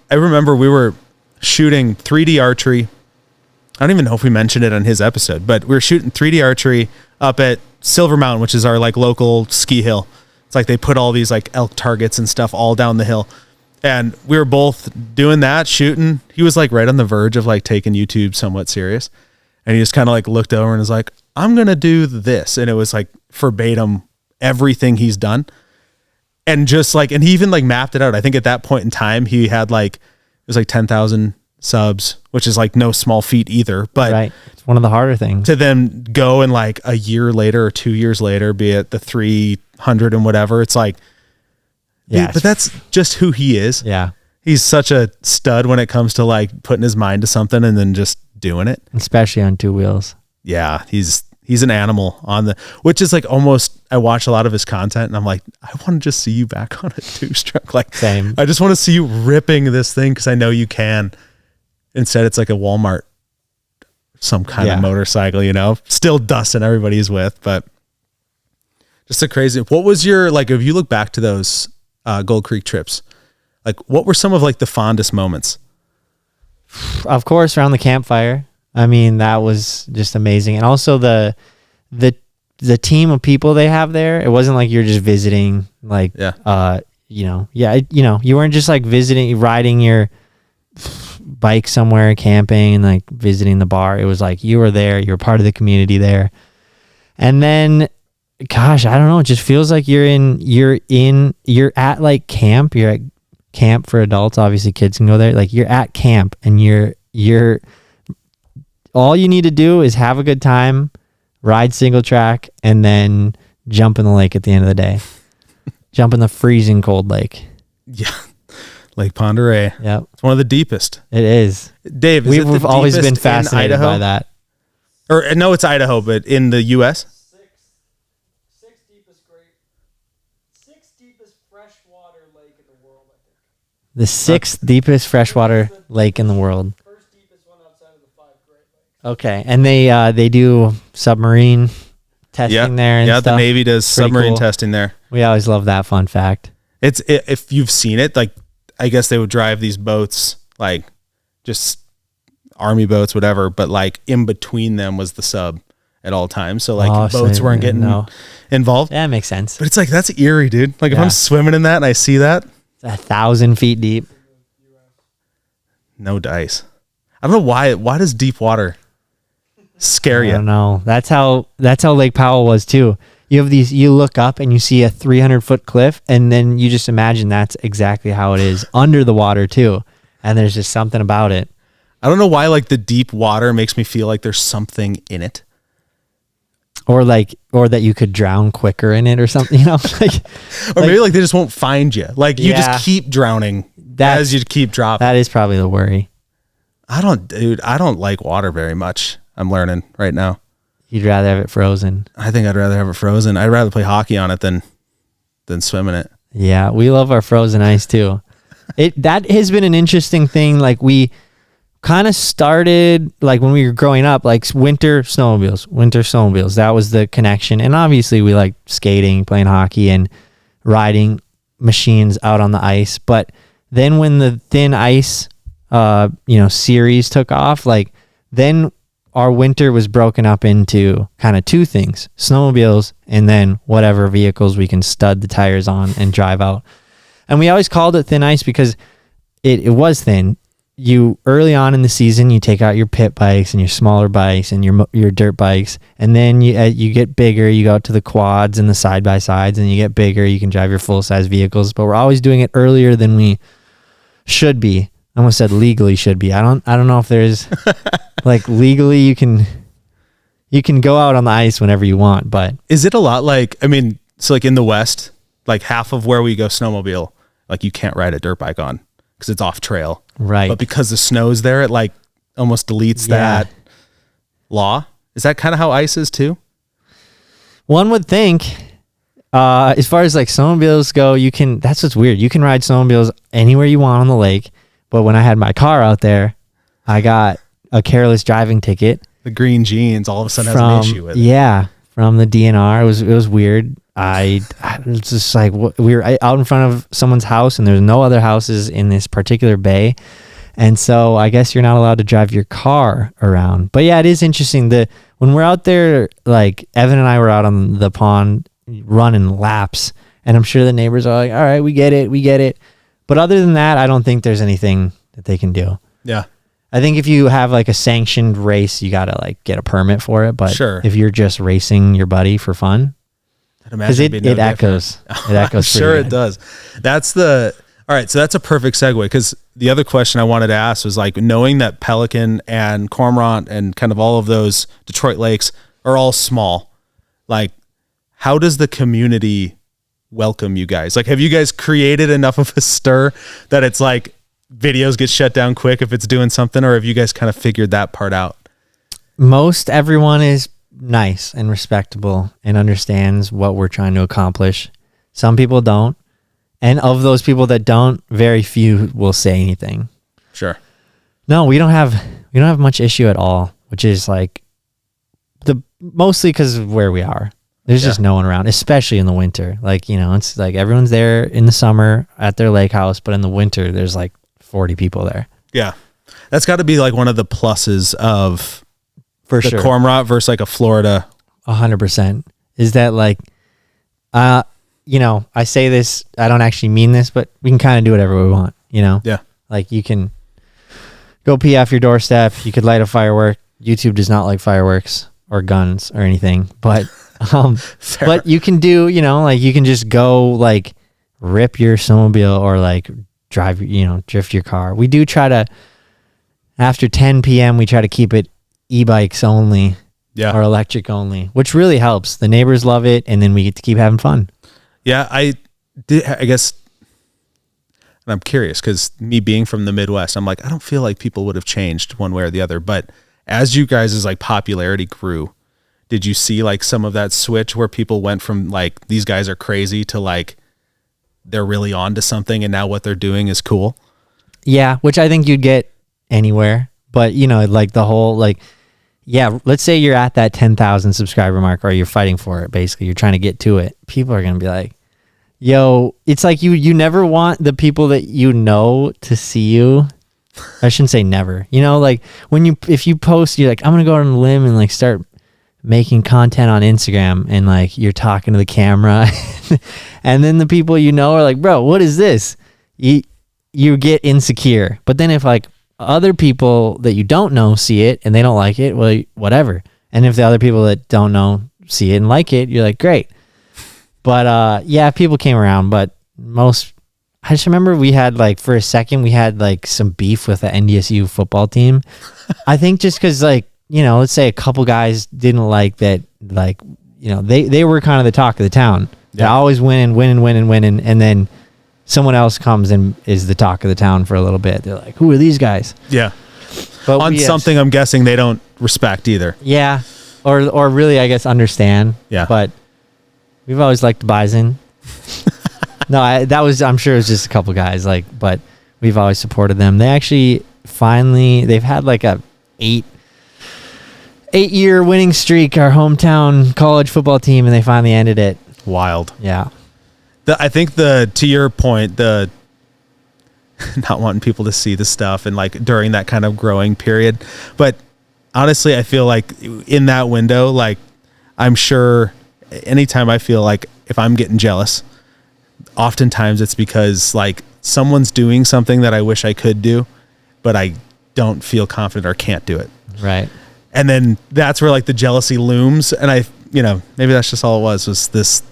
I remember we were shooting 3D archery. I don't even know if we mentioned it on his episode, but we were shooting 3D archery up at Silver Mountain, which is our like local ski hill. It's like they put all these like elk targets and stuff all down the hill. And we were both doing that, shooting. He was like right on the verge of like taking YouTube somewhat serious. And he just kind of like looked over and was like, I'm going to do this. And it was like verbatim everything he's done. And just like, and he even like mapped it out. I think at that point in time, he had like, it was like 10,000 subs, which is like no small feat either. But right. It's one of the harder things. To then go and like a year later or 2 years later, be at the 300 and whatever, it's like, yeah, but that's just who he is. Yeah. He's such a stud when it comes to like putting his mind to something and then just doing it. Especially on two wheels. Yeah. He's an animal on the, which is like almost, I watch a lot of his content and I'm like, I want to just see you back on a 2-stroke. Like, same. I just want to see you ripping this thing because I know you can. Instead, it's like a Walmart, some kind of motorcycle, you know, still dusting everybody he's with, but just a crazy. What was your, like, if you look back to those Gold Creek trips, like what were some of like the fondest moments? Of course, around the campfire. I mean, that was just amazing. And also the team of people they have there. It wasn't like you're just visiting, like, you weren't just like visiting, riding your bike somewhere, camping and like visiting the bar. It was like you were there, you're part of the community there. And then, gosh, I don't know. It just feels like you're at like camp. You're at camp for adults. Obviously, kids can go there. Like you're at camp, and you're all you need to do is have a good time, ride single track, and then jump in the lake at the end of the day. Jump in the freezing cold lake. Yeah, Lake Pend Oreille. Yep, it's one of the deepest. It is. Dave, we've always been fascinated by that. Or no, it's Idaho, but in the U.S. The sixth deepest freshwater lake in the world. First deepest one outside of the 5 Great Lakes. Okay, and they do submarine testing there and stuff. The Navy does submarine testing there. We always love that fun fact. If you've seen it, like I guess they would drive these boats, like just army boats, whatever, but like in between them was the sub at all times. So like boats weren't getting involved. Yeah, that makes sense. But it's like, that's eerie, dude. Like if I'm swimming in that and I see that. 1,000 feet deep. No dice. I don't know why. Why does deep water scare you? I don't know. That's how Lake Powell was too. You have these. You look up and you see a 300-foot cliff, and then you just imagine that's exactly how it is under the water too. And there's just something about it. I don't know why. Like the deep water makes me feel like there's something in it. Or that you could drown quicker in it or something, you know? Or maybe like they just won't find you. Like you just keep drowning as you keep dropping. That is probably the worry. I don't like water very much. I'm learning right now. You'd rather have it frozen. I think I'd rather have it frozen. I'd rather play hockey on it than swim in it. Yeah, we love our frozen ice too. That has been an interesting thing. Like we kind of started like when we were growing up, like winter snowmobiles. That was the connection. And obviously we like skating, playing hockey and riding machines out on the ice. But then when the thin ice, series took off, like then our winter was broken up into kind of two things, snowmobiles and then whatever vehicles we can stud the tires on and drive out. And we always called it thin ice because it was thin. You early on in the season, you take out your pit bikes and your smaller bikes and your dirt bikes, and then you get bigger. You go out to the quads and the side by sides, and you get bigger. You can drive your full size vehicles, but we're always doing it earlier than we should be. I almost said legally should be. I don't know if there's like legally you can go out on the ice whenever you want, but is it a lot like, I mean, so like in the West, like half of where we go snowmobile, like you can't ride a dirt bike on because it's off trail. Right. But because the snow's there, it like almost deletes that law. Is that kind of how ice is too? One would think, as far as like snowmobiles go, that's what's weird. You can ride snowmobiles anywhere you want on the lake. But when I had my car out there, I got a careless driving ticket. The green jeans all of a sudden has an issue with it. Yeah. From the DNR. It was weird. I was just like, we were out in front of someone's house and there's no other houses in this particular bay. And so I guess you're not allowed to drive your car around. But yeah, it is interesting that when we're out there, like Evan and I were out on the pond running laps, and I'm sure the neighbors are like, all right, we get it. But other than that, I don't think there's anything that they can do. Yeah. I think if you have like a sanctioned race, you got to like get a permit for it. But Sure. if you're just racing your buddy for fun, because it echoes. It echoes. Sure, it does. All right. So that's a perfect segue, because the other question I wanted to ask was like, knowing that Pelican and Cormorant and kind of all of those Detroit lakes are all small, like how does the community welcome you guys? Like, have you guys created enough of a stir that it's like videos get shut down quick if it's doing something, or have you guys kind of figured that part out? Most everyone is nice and respectable and understands what we're trying to accomplish. Some people don't. And of those people that don't, very few will say anything. Sure. No, we don't have much issue at all, which is like mostly because of where we are. There's just no one around, especially in the winter. Like, you know, it's like everyone's there in the summer at their lake house, but in the winter, there's like 40 people there. Yeah. That's got to be like one of the pluses of For the sure. Cormorant versus like a Florida. 100%. Is that like, you know, I say this, I don't actually mean this, but we can kind of do whatever we want, you know? Yeah. Like you can go pee off your doorstep. You could light a firework. YouTube does not like fireworks or guns or anything, but, but you can do, you know, like you can just go like rip your snowmobile or like drive, you know, drift your car. We do try to, after 10 p.m., we try to keep it e-bikes only or electric only, which really helps. The neighbors love it. And then we get to keep having fun. Yeah, I guess, and I'm curious because me being from the Midwest, I'm like, I don't feel like people would have changed one way or the other. But as you guys' like popularity grew, did you see like some of that switch where people went from like, these guys are crazy to like, they're really on to something and now what they're doing is cool? Yeah, which I think you'd get anywhere. But, you know, like the whole, like, yeah, let's say you're at that 10,000 subscriber mark or you're fighting for it, basically. You're trying to get to it. People are going to be like, yo, it's like you never want the people that you know to see you. I shouldn't say never. You know, like if you post, you're like, I'm going to go on a limb and like start making content on Instagram and like you're talking to the camera. And then the people you know are like, bro, what is this? You get insecure. But then if like other people that you don't know see it and they don't like it, well, whatever. And if the other people that don't know see it and like it, you're like, great. But yeah, people came around, but I just remember we had like, for a second, we had like some beef with the NDSU football team. I think just because like, you know, let's say a couple guys didn't like that, like, you know, they were kind of the talk of the town. They're always winning. And then someone else comes and is the talk of the town for a little bit. They're like, who are these guys? Yeah. But on something I'm guessing they don't respect either. Yeah. Or really, I guess, understand. Yeah. But we've always liked Bison. No, I'm sure it was just a couple guys, like, but we've always supported them. They actually they've had like a 8-year winning streak, our hometown college football team, and they finally ended it. Wild. Yeah. I think to your point, the not wanting people to see the stuff and like during that kind of growing period. But honestly, I feel like in that window, like I'm sure anytime I feel like if I'm getting jealous, oftentimes it's because like someone's doing something that I wish I could do, but I don't feel confident or can't do it. Right. And then that's where like the jealousy looms. And maybe that's just all it was this.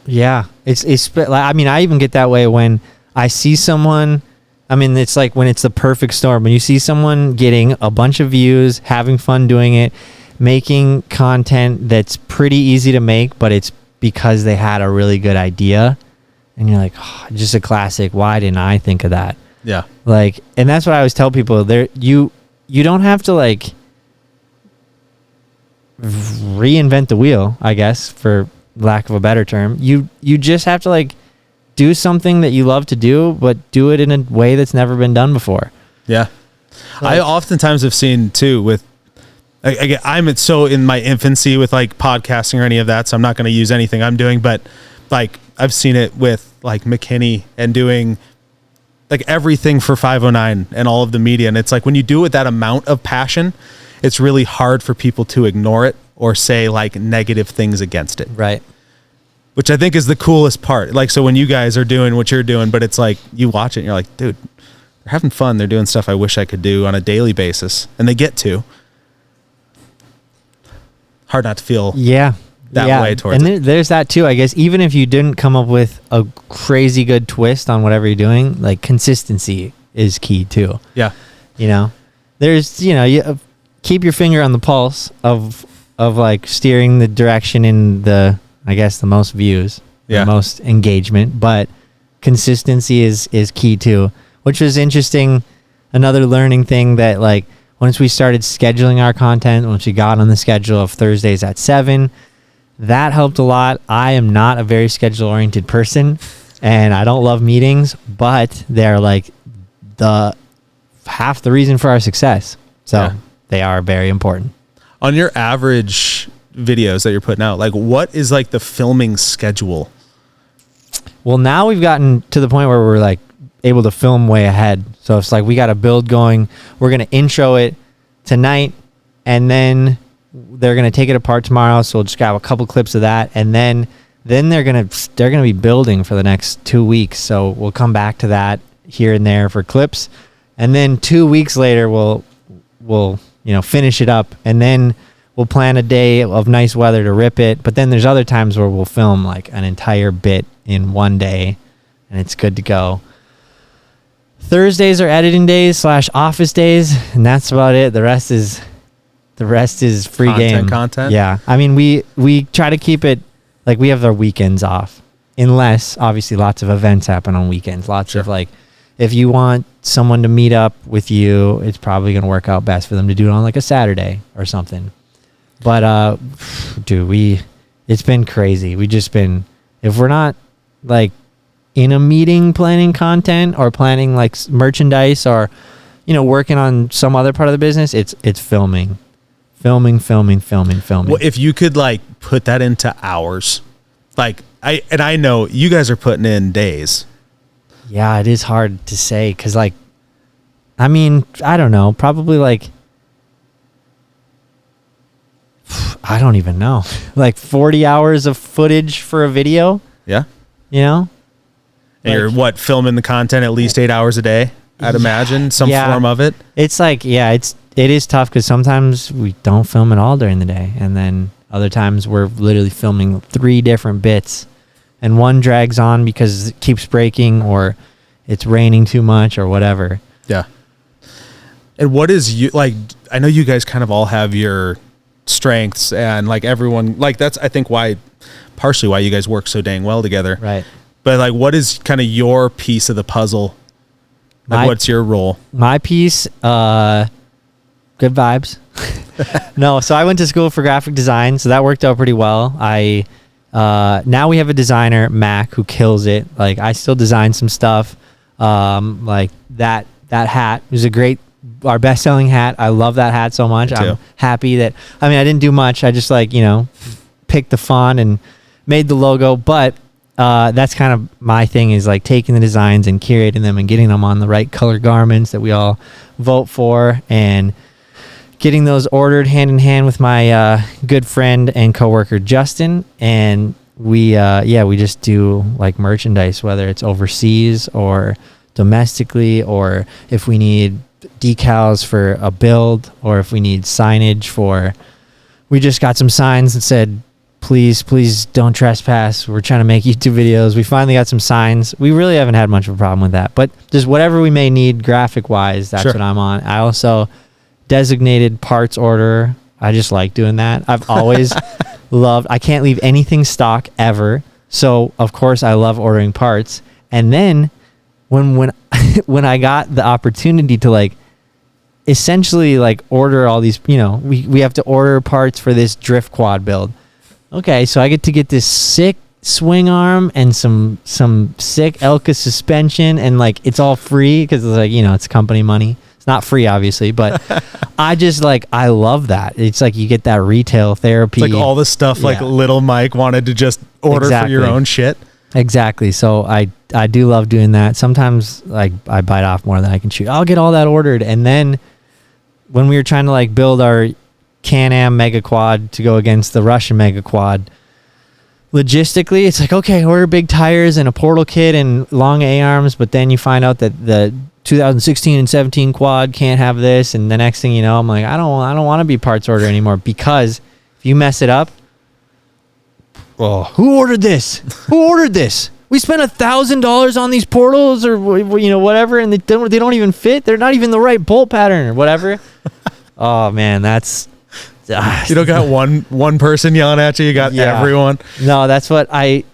Yeah. It's I mean, I even get that way when I see someone. I mean, it's like when it's the perfect storm. When you see someone getting a bunch of views, having fun doing it, making content that's pretty easy to make, but it's because they had a really good idea. And you're like, oh, just a classic. Why didn't I think of that? Yeah. Like, and that's what I always tell people. You don't have to like reinvent the wheel, I guess, for lack of a better term. You just have to like do something that you love to do, but do it in a way that's never been done before. Yeah. Like, I oftentimes have seen too with, I'm so in my infancy with like podcasting or any of that, so I'm not going to use anything I'm doing, but like I've seen it with like McKinney and doing like everything for 509 and all of the media. And it's like when you do it with that amount of passion, it's really hard for people to ignore it or say like negative things against it. Right. which I think is the coolest part. Like, so when you guys are doing what you're doing, but it's like you watch it and you're like, dude, they're having fun. They're doing stuff I wish I could do on a daily basis, and they get to. Hard not to feel that way towards it. And there's that too, I guess. Even if you didn't come up with a crazy good twist on whatever you're doing, like consistency is key too. Yeah. You know, there's, you know, you keep your finger on the pulse of like steering the direction in the, I guess, the most views, the most engagement, but consistency is key too, which was interesting. Another learning thing that, like, once we started scheduling our content, once we got on the schedule of Thursdays at 7, that helped a lot. I am not a very schedule oriented person, and I don't love meetings, but they're like the half the reason for our success. So they are very important. On your average videos that you're putting out, like, what is like the filming schedule? Well, now we've gotten to the point where we're like able to film way ahead. So it's like we got a build going. We're going to intro it tonight, and then they're going to take it apart tomorrow. So we'll just grab a couple clips of that, and then they're going to be building for the next 2 weeks. So we'll come back to that here and there for clips, and then 2 weeks later we'll finish it up, and then we'll plan a day of nice weather to rip it. But then there's other times where we'll film like an entire bit in one day, and it's good to go. Thursdays are editing days / office days, and that's about it. The rest is free game content. Yeah, I mean, we try to keep it like we have our weekends off, unless obviously lots of events happen on weekends. Lots of, like, if you want someone to meet up with you, it's probably going to work out best for them to do it on like a Saturday or something. But dude, it's been crazy. We just been, if we're not like in a meeting planning content or planning like merchandise or, you know, working on some other part of the business, it's filming. Well, if you could like put that into hours, like I know you guys are putting in days. Yeah, it is hard to say because, like, I mean, I don't know, probably like, I don't even know, like 40 hours of footage for a video. Yeah. You know? And you're filming the content at least 8 hours a day, I'd imagine, some form of it. It's like, it is tough because sometimes we don't film at all during the day. And then other times we're literally filming 3 different bits, and one drags on because it keeps breaking or it's raining too much or whatever. Yeah. And what is you like? I know you guys kind of all have your strengths, and like everyone, like that's I think partially why you guys work so dang well together. Right. But like, what is kind of your piece of the puzzle? Like, what's your role? My piece, good vibes. No, so I went to school for graphic design, so that worked out pretty well. Now we have a designer, Mac, who kills it. Like, I still design some stuff. Like that hat was our best-selling hat. I love that hat so much. I'm happy that, I mean, I didn't do much. I just picked the font and made the logo, but that's kind of my thing, is like taking the designs and curating them and getting them on the right color garments that we all vote for, and getting those ordered hand in hand with my good friend and coworker Justin. And we just do like merchandise, whether it's overseas or domestically, or if we need decals for a build, or if we need signage we just got some signs that said, please don't trespass. We're trying to make YouTube videos. We finally got some signs. We really haven't had much of a problem with that, but just whatever we may need graphic wise, that's what I'm on. I also designated parts order. I just like doing that. I've always loved, I can't leave anything stock ever. So of course I love ordering parts. And then when I got the opportunity to like essentially like order all these, we have to order parts for this drift quad build. Okay, so I get to get this sick swing arm and some sick Elka suspension, and like it's all free because it's like, it's company money. It's not free, obviously, but I love that. It's like you get that retail therapy. It's like all the stuff like little Mike wanted to just order for your own shit. Exactly. So I do love doing that. Sometimes like I bite off more than I can chew. I'll get all that ordered, and then when we were trying to like build our Can-Am Mega Quad to go against the Russian Mega Quad, logistically, it's like, okay, order big tires and a portal kit and long A-arms, but then you find out that the 2016 and 17 quad can't have this, and the next thing you know, I'm like, I don't want to be parts order anymore, because if you mess it up, well, who ordered this? Who ordered this? We spent $1,000 on these portals, or whatever, and they don't even fit. They're not even the right bolt pattern or whatever. Oh man, that's you don't got one person yelling at you. You got everyone. No, that's what I've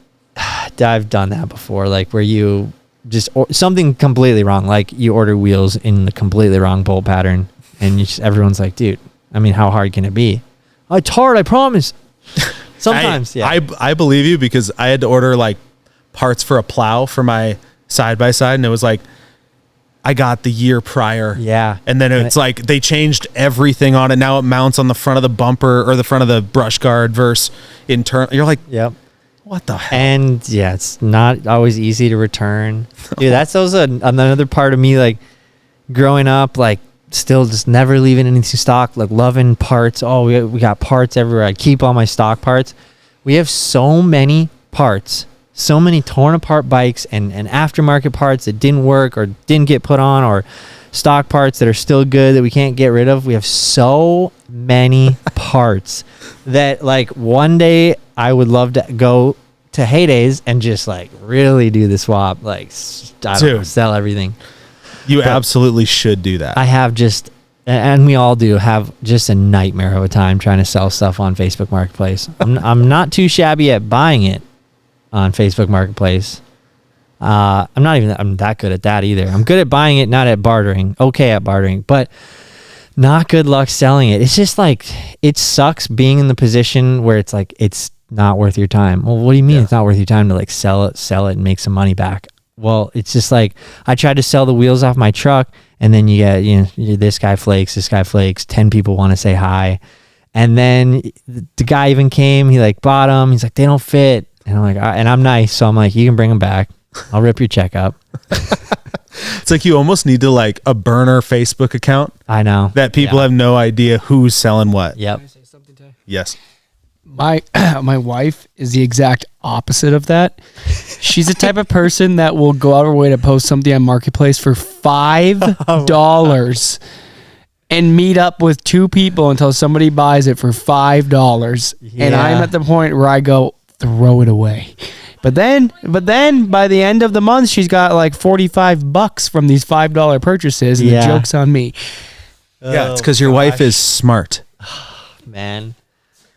done that before, like where you just something completely wrong, like you order wheels in the completely wrong bolt pattern, and everyone's like, dude, I mean, how hard can it be? It's hard, I promise. Sometimes, I believe you, because I had to order like parts for a plow for my side-by-side, and it was like I got the year prior. Yeah. And then it's like they changed everything on it. Now it mounts on the front of the bumper or the front of the brush guard versus internal. You're like, yep. What the hell? And yeah, it's not always easy to return. Dude, that's also another part of me, like growing up, like still just never leaving anything stock, like loving parts. Oh, we got parts everywhere. I keep all my stock parts. We have so many parts, so many torn apart bikes and aftermarket parts that didn't work or didn't get put on, or stock parts that are still good that we can't get rid of. We have so many parts that like one day I would love to go to Heydays and just like really do the swap, like I don't know, sell everything. You absolutely should do that. I have just, and we all do, have just a nightmare of a time trying to sell stuff on Facebook Marketplace. I'm not too shabby at buying it on Facebook Marketplace. I'm that good at that either. I'm good at buying it, not at bartering. Okay at bartering, but not good luck selling it. It's just like, it sucks being in the position where it's like, it's not worth your time. Well, what do you mean it's not worth your time to like sell it and make some money back? Well, it's just like, I tried to sell the wheels off my truck, and then you get, this guy flakes, 10 people want to say hi. And then the guy even came, he like bought them. He's like, they don't fit. And I'm like, and I'm nice. So I'm like, you can bring them back. I'll rip your check up. It's like you almost need to like a burner Facebook account. I know. That people have no idea who's selling what. Yep. Can I say something, Ty? Yes. My wife is the exact opposite of that. She's the type of person that will go out of her way to post something on Marketplace for $5 and meet up with two people until somebody buys it for $5. Yeah. And I'm at the point where I go, throw it away. But then by the end of the month, she's got like $45 from these $5 purchases, and the joke's on me. Yeah, it's because your wife is smart. Man.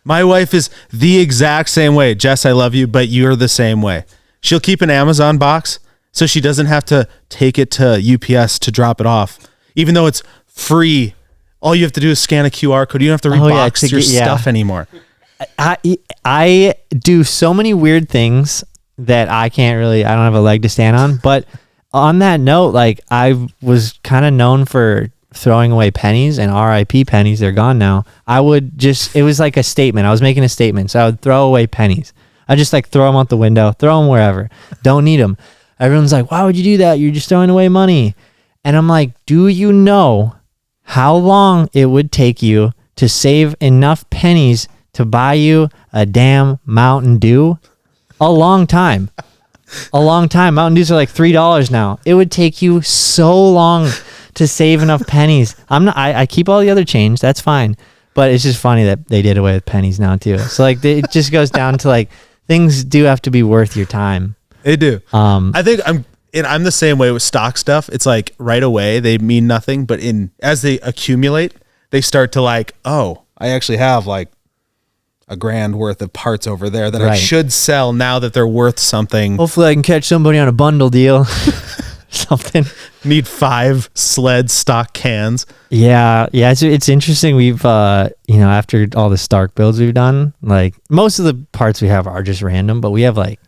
My wife is the exact same way. Jess, I love you, but you're the same way. She'll keep an Amazon box so she doesn't have to take it to UPS to drop it off. Even though it's free, all you have to do is scan a QR code. You don't have to rebox your stuff anymore. I do so many weird things that I don't have a leg to stand on. But on that note, like I was kind of known for throwing away pennies, and RIP pennies, they're gone now. It was like a statement. I was making a statement. So I would throw away pennies. I just like throw them out the window, throw them wherever. Don't need them. Everyone's like, why would you do that? You're just throwing away money. And I'm like, do you know how long it would take you to save enough pennies to buy you a damn Mountain Dew? A long time. Mountain Dews are like $3 now. It would take you so long to save enough pennies. I keep all the other change. That's fine. But it's just funny that they did away with pennies now too. So like it just goes down to like things do have to be worth your time. They do. I think I'm the same way with stock stuff. It's like right away they mean nothing, but as they accumulate, they start to like, oh, I actually have like $1,000 worth of parts over there that I should sell now that they're worth something. Hopefully I can catch somebody on a bundle deal. Something. Need 5 sled stock cans. Yeah. It's interesting. We've after all the Stark builds we've done, like most of the parts we have are just random, but we have like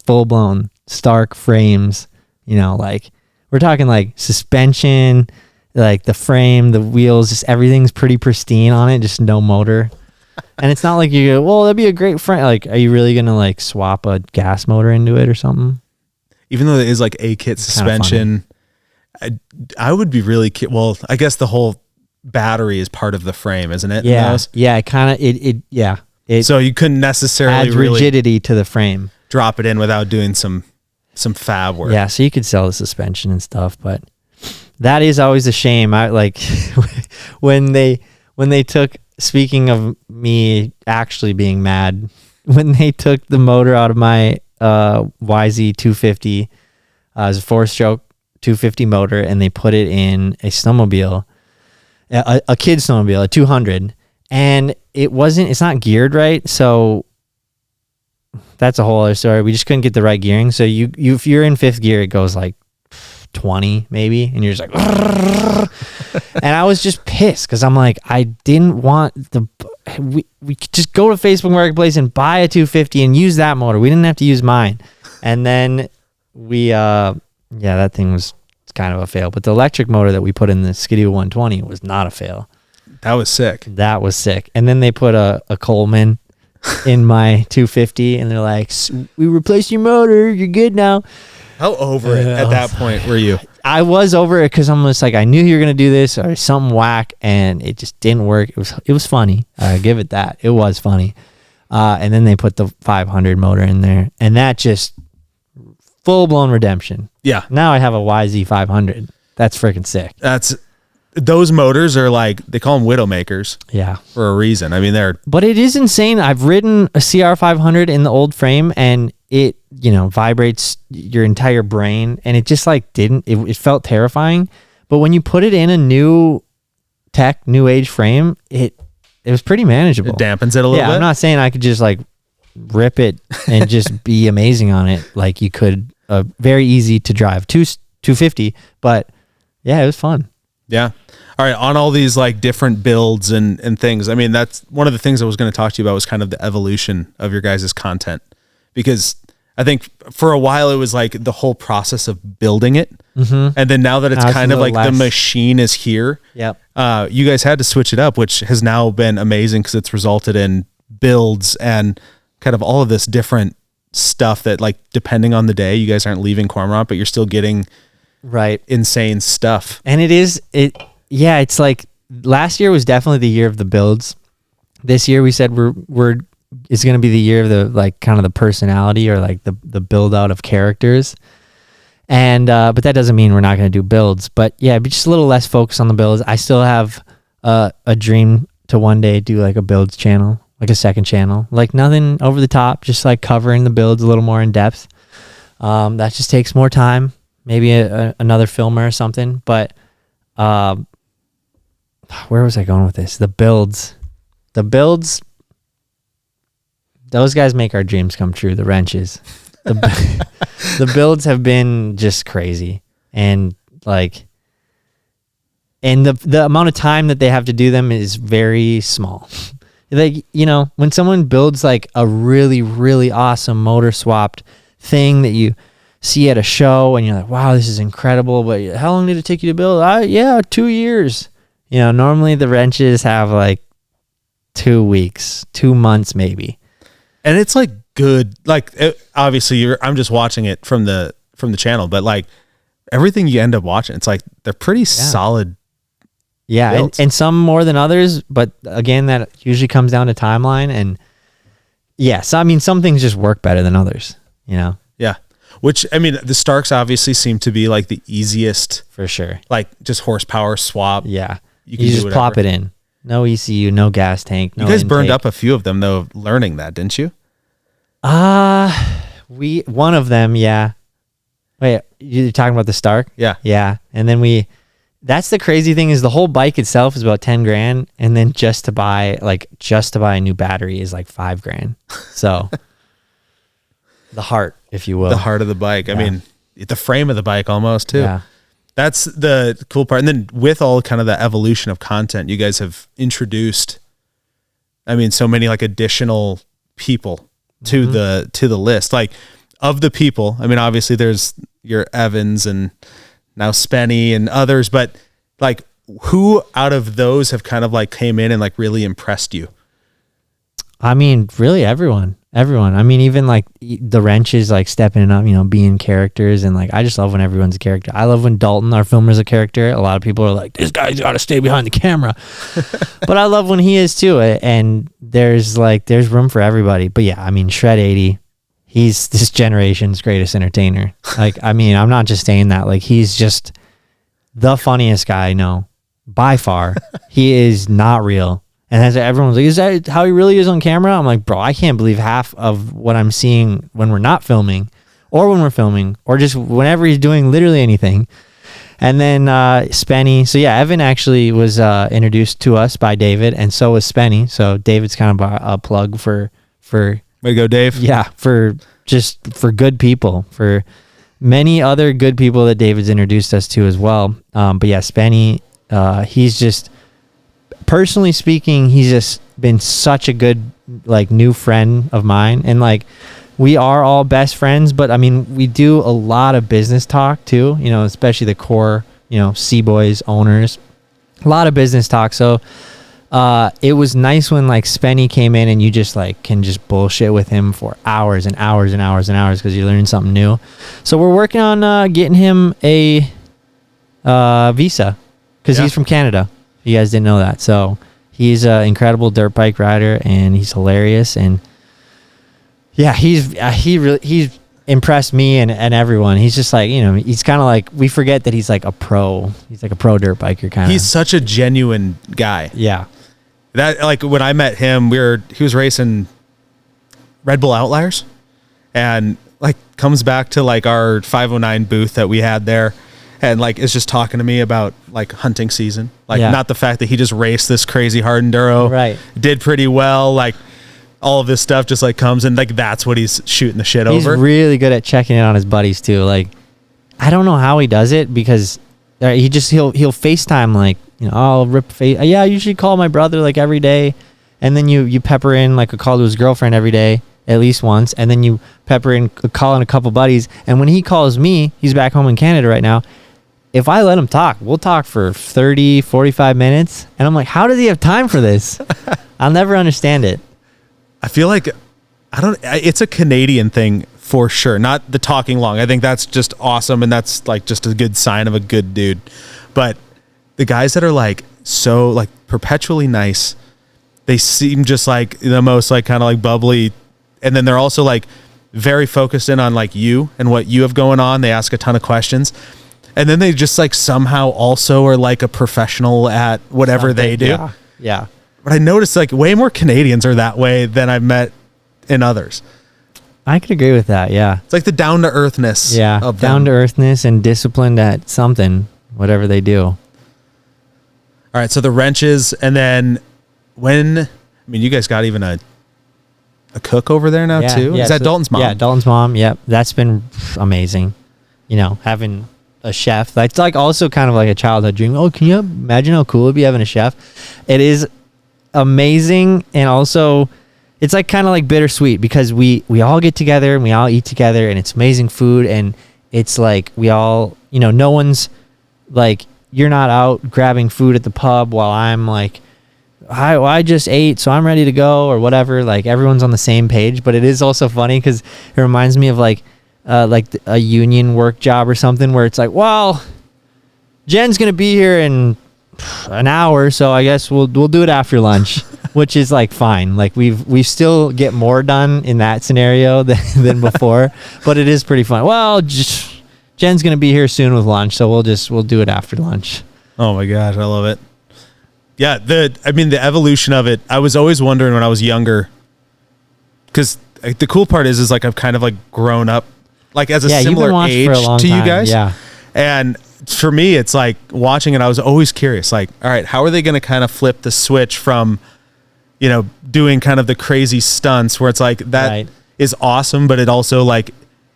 full blown Stark frames. Like we're talking like suspension, like the frame, the wheels, just everything's pretty pristine on it, just no motor. And it's not like you go, well, that'd be a great frame. Like, are you really gonna like swap a gas motor into it or something? Even though it is like a kit suspension, I would be really well. I guess the whole battery is part of the frame, isn't it? Yeah, yeah. It kind of yeah. It So you couldn't necessarily adds really rigidity to the frame. drop it in without doing some fab work. Yeah, so you could sell the suspension and stuff, but that is always a shame. I like when they took, speaking of me actually being mad, when they took the motor out of my YZ 250, it was a 4-stroke 250 motor, and they put it in a snowmobile, a kid's snowmobile, a 200, and it's not geared right, so that's a whole other story. We just couldn't get the right gearing. So you if you're in 5th gear, it goes like 20 maybe, and you're just like and I was just pissed because I'm like, I didn't want we could just go to Facebook Marketplace and buy a 250 and use that motor. We didn't have to use mine. And then that thing was kind of a fail, but the electric motor that we put in the Skidoo 120 was not a fail. That was sick. And then they put a Coleman in my 250, and they're like, we replaced your motor, you're good now. How over it at that point were you? I was over it because I'm just like, I knew you were gonna do this or something whack, and it just didn't work. It was funny. I give it that. It was funny. And then they put the 500 motor in there, and that just full blown redemption. Yeah. Now I have a YZ 500. That's freaking sick. Those motors are like, they call them Widowmakers. Yeah. For a reason. I mean, but it is insane. I've ridden a CR 500 in the old frame, and it, vibrates your entire brain, and it just like it felt terrifying. But when you put it in a new age frame, it was pretty manageable. It dampens it a little bit. I'm not saying I could just like rip it and just be amazing on it like you could very easy to drive 250, but yeah, it was fun. Yeah. All right. On all these like different builds and things. I mean, that's one of the things I was going to talk to you about was kind of the evolution of your guys' content, because I think for a while it was like the whole process of building it. Mm-hmm. And then now that it's kind of like the machine is here, yep. You guys had to switch it up, which has now been amazing because it's resulted in builds and kind of all of this different stuff that, like, depending on the day, you guys aren't leaving Cormorant, but you're still getting insane stuff. And it's like last year was definitely the year of the builds. This year we said it's going to be the year of the, like, kind of the personality or like the build out of characters. And but that doesn't mean we're not going to do builds, but yeah, be just a little less focused on the builds. I still have a dream to one day do like a builds channel, like a second channel, like nothing over the top, just like covering the builds a little more in depth. That just takes more time, maybe another filmer or something. But where was I going with this? The builds, those guys make our dreams come true. The wrenches, the builds have been just crazy, and like, and the amount of time that they have to do them is very small. Like, when someone builds like a really, really awesome motor swapped thing that you see at a show and you're like, wow, this is incredible, but how long did it take you to build? 2 years. Normally the wrenches have like 2 weeks, 2 months maybe. And it's like good, like obviously I'm just watching it from the channel, but like everything you end up watching, it's like they're pretty solid. Yeah, and some more than others, but again, that usually comes down to timeline. And so I mean, some things just work better than others, Yeah. Which, I mean, the Starks obviously seem to be like the easiest. For sure. Like just horsepower swap. Yeah. You just plop it in. No ECU, no gas tank, no You guys intake. burned up a few of them though, learning that, didn't you? One of them, yeah. Wait, you're talking about the Stark? Yeah. Yeah. And then that's the crazy thing, is the whole bike itself is about 10 grand. And then just to buy a new battery is like $5,000. So the heart, if you will. The heart of the bike. I mean, the frame of the bike almost too. Yeah. That's the cool part. And then with all kind of the evolution of content, you guys have introduced, I mean, so many like additional people to the list. Like, of the people, I mean, obviously there's your Evans and now Spenny and others, but like, who out of those have kind of like came in and like really impressed you? I mean, really everyone. Everyone. I mean, even like the wrenches, like stepping up, being characters. And like, I just love when everyone's a character. I love when Dalton, our filmer, is a character. A lot of people are like, this guy's got to stay behind the camera. But I love when he is too. And there's room for everybody. But yeah, I mean, Shred 80, he's this generation's greatest entertainer. Like, I mean, I'm not just saying that. Like, he's just the funniest guy I know by far. He is not real. And as everyone's like, is that how he really is on camera? I'm like, bro, I can't believe half of what I'm seeing when we're not filming or when we're filming or just whenever he's doing literally anything. And then Spenny. So yeah, Evan actually was introduced to us by David, and so was Spenny. So David's kind of a plug for way to go, Dave. Yeah, for good people, for many other good people that David's introduced us to as well. But yeah, Spenny, he's just, personally speaking, he's just been such a good like new friend of mine. And like, we are all best friends, but I mean, we do a lot of business talk too, especially the core, CBOYS owners, a lot of business talk. So it was nice when like Spenny came in and you just like can just bullshit with him for hours and hours and hours and hours because you learn something new. So we're working on getting him a visa because he's from Canada. You guys didn't know that. So he's an incredible dirt bike rider and he's hilarious. And yeah, he's impressed me and everyone. He's just like, he's kind of like, we forget that he's like a pro. He's like a pro dirt biker kind of. He's such a genuine guy. Yeah. That, like, when I met him, he was racing Red Bull Outliers and like comes back to like our 509 booth that we had there. And like is just talking to me about like hunting season, like not the fact that he just raced this crazy hard enduro, right? Did pretty well, like all of this stuff just like comes and like that's what he's shooting the shit over. He's really good at checking in on his buddies too. Like I don't know how he does it because he'll FaceTime like I'll rip face. Yeah, I usually call my brother like every day, and then you pepper in like a call to his girlfriend every day at least once, and then you pepper in a call in a couple buddies. And when he calls me, he's back home in Canada right now. If I let him talk, we'll talk for 30, 45 minutes. And I'm like, how does he have time for this? I'll never understand it. I feel like, it's a Canadian thing for sure. Not the talking long. I think that's just awesome. And that's like just a good sign of a good dude. But the guys that are like so like perpetually nice, they seem just like the most like kind of like bubbly. And then they're also like very focused in on like you and what you have going on. They ask a ton of questions. And then they just like somehow also are like a professional at whatever they do. Yeah. But I noticed like way more Canadians are that way than I've met in others. I could agree with that. Yeah. It's like the down to earthness. Yeah. Of down to them. earthness and disciplined at something, whatever they do. All right. So the wrenches. And then you guys got even a cook over there now too? Is that Dalton's mom? Yeah. Dalton's mom. Yep. That's been amazing. Having a chef. That's like also kind of like a childhood dream. Oh, can you imagine how cool it'd be having a chef? It is amazing. And also it's like kind of like bittersweet because we all get together and we all eat together and it's amazing food. And it's like we all, no one's like, you're not out grabbing food at the pub while I'm like, I just ate, so I'm ready to go or whatever. Like everyone's on the same page, but it is also funny because it reminds me of like a union work job or something where it's like, well, Jen's going to be here in an hour. So I guess we'll do it after lunch, which is like fine. Like we still get more done in that scenario than before, but it is pretty fun. Well, just Jen's going to be here soon with lunch. So we'll do it after lunch. Oh my gosh. I love it. Yeah. The evolution of it, I was always wondering when I was younger, because like, the cool part is like, I've kind of like grown up like as a similar age to you guys. Yeah. And for me, it's like watching it, I was always curious, like, all right, how are they going to kind of flip the switch from, doing kind of the crazy stunts where it's like, that is awesome, but it also like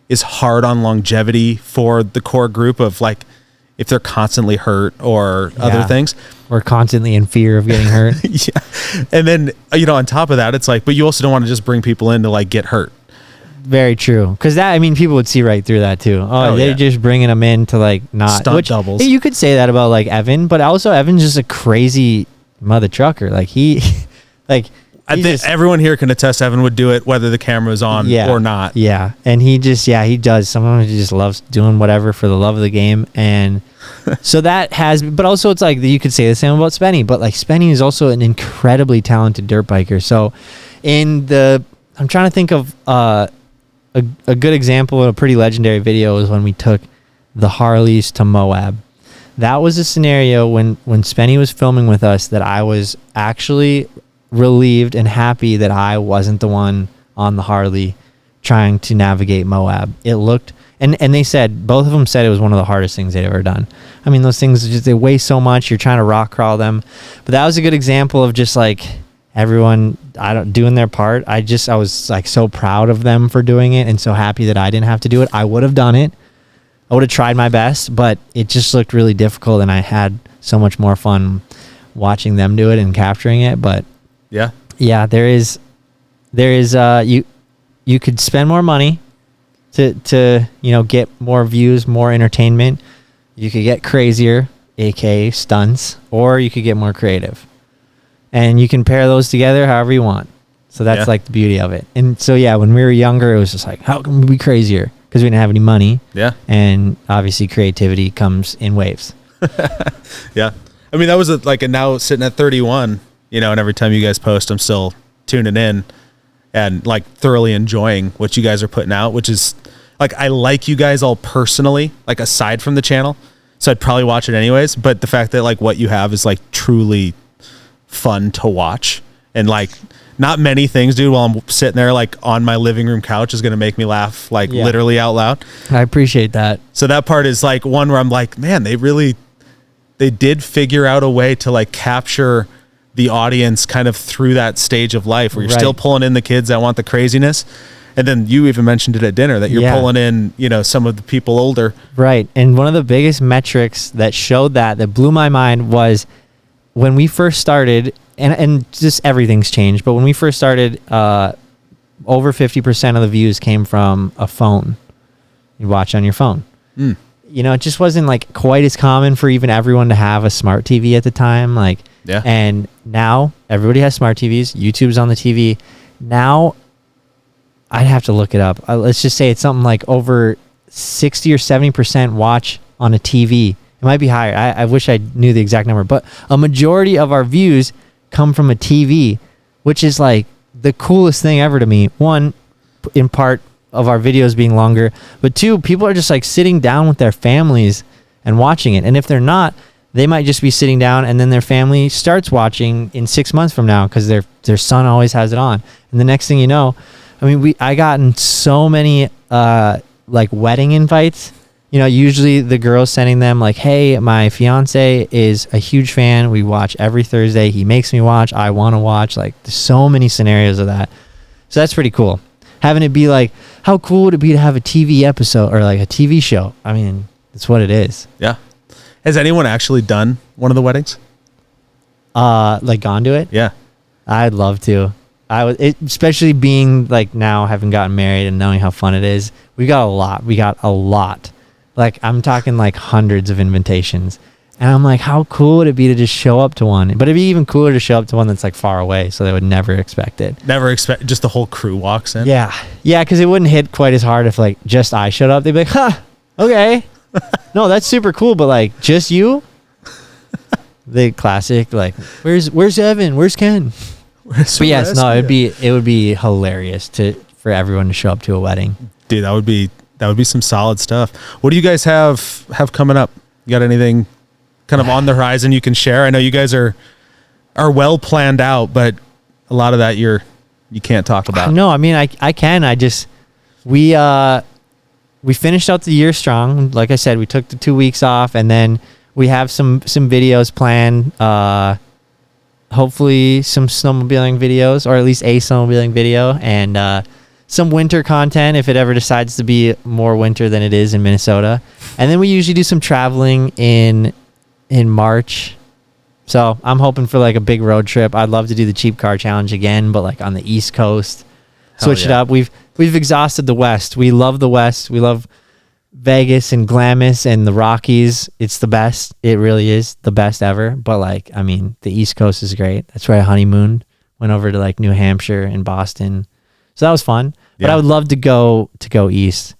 is hard on longevity for the core group of like, if they're constantly hurt or other things. Or constantly in fear of getting hurt. Yeah. And then, on top of that, it's like, but you also don't want to just bring people in to like get hurt. Very true. Because people would see right through that too. They're just bringing them in to like not stunt doubles. You could say that about like Evan, but also Evan's just a crazy mother trucker. Like he, like I think everyone here can attest Evan would do it whether the camera is on or not. Yeah. And he does. Sometimes he just loves doing whatever for the love of the game. And so that has, but also it's like, you could say the same about Spenny, but like Spenny is also an incredibly talented dirt biker. So I'm trying to think of a good example of a pretty legendary video is when we took the Harleys to Moab. That was a scenario when Spenny was filming with us that I was actually relieved and happy that I wasn't the one on the Harley trying to navigate Moab. It looked, and they said, both of them said it was one of the hardest things they'd ever done. I mean, those things just, they weigh so much, you're trying to rock crawl them. But that was a good example of just like everyone doing their part. I was like so proud of them for doing it and so happy that I didn't have to do it. I would have done it. I would have tried my best, but it just looked really difficult, and I had so much more fun watching them do it and capturing it. But yeah, there is you could spend more money to get more views, more entertainment. You could get crazier, aka stunts, or you could get more creative, and you can pair those together however you want. So that's like the beauty of it. And so when we were younger, it was just like, how can we be crazier? Because we didn't have any money. Yeah. And obviously creativity comes in waves. Yeah. I mean, that was and now sitting at 31, and every time you guys post, I'm still tuning in and like thoroughly enjoying what you guys are putting out, which is like, I like you guys all personally, like aside from the channel. So I'd probably watch it anyways. But the fact that like what you have is like truly fun to watch, and like, not many things, dude, while I'm sitting there like on my living room couch is going to make me laugh like literally out loud. I appreciate that. So that part is like one where I'm like, man, they did figure out a way to like capture the audience kind of through that stage of life where you're still pulling in the kids that want the craziness. And then you even mentioned it at dinner that you're pulling in, some of the people older. Right. And one of the biggest metrics that showed that blew my mind was when we first started, and just everything's changed, but when we first started, over 50% of the views came from a phone. You watch on your phone. It just wasn't like quite as common for even everyone to have a smart TV at the time. And now everybody has smart TVs. YouTube's on the TV. Now, I'd have to look it up. Let's just say it's something like over 60 or 70% watch on a TV. It might be higher. I wish I knew the exact number, but a majority of our views come from a TV, which is like the coolest thing ever to me. One, in part of our videos being longer, but two, people are just like sitting down with their families and watching it. And if they're not, they might just be sitting down and then their family starts watching in 6 months from now because their son always has it on. And the next thing you know, I mean, I gotten so many like wedding invites. Usually the girl's sending them like, hey, my fiance is a huge fan. We watch every Thursday. He makes me watch. I want to watch. Like, there's so many scenarios of that. So that's pretty cool. Having it be like, how cool would it be to have a TV episode or like a TV show? I mean, that's what it is. Yeah. Has anyone actually done one of the weddings? Like gone to it? Yeah. I'd love to. Especially being like now having gotten married and knowing how fun it is. We got a lot. Like, I'm talking like hundreds of invitations. And I'm like, how cool would it be to just show up to one? But it'd be even cooler to show up to one that's like far away, so they would never expect it. Just the whole crew walks in? Yeah. Yeah, because it wouldn't hit quite as hard if like just I showed up. They'd be like, huh, okay. No, that's super cool, but like just you? The classic, like, where's Evan? Where's Ken? But yes, no, it would be hilarious for everyone to show up to a wedding. Dude, that would be some solid stuff. What do you guys have coming up? You got anything kind of on the horizon you can share? I know you guys are well planned out, but a lot of that you can't talk about. No, I mean I can. We finished out the year strong. Like I said, we took the 2 weeks off, and then we have some videos planned. Hopefully some snowmobiling videos, or at least a snowmobiling video, and some winter content if it ever decides to be more winter than it is in Minnesota. And then we usually do some traveling in March. So I'm hoping for like a big road trip. I'd love to do the cheap car challenge again, but like on the East Coast. Switch it up. We've exhausted the West. We love the West. We love Vegas and Glamis and the Rockies. It's the best. It really is the best ever. But like, I mean, the East Coast is great. That's where I honeymooned Went over to like New Hampshire and Boston. So that was fun. But Yeah. I would love to go east.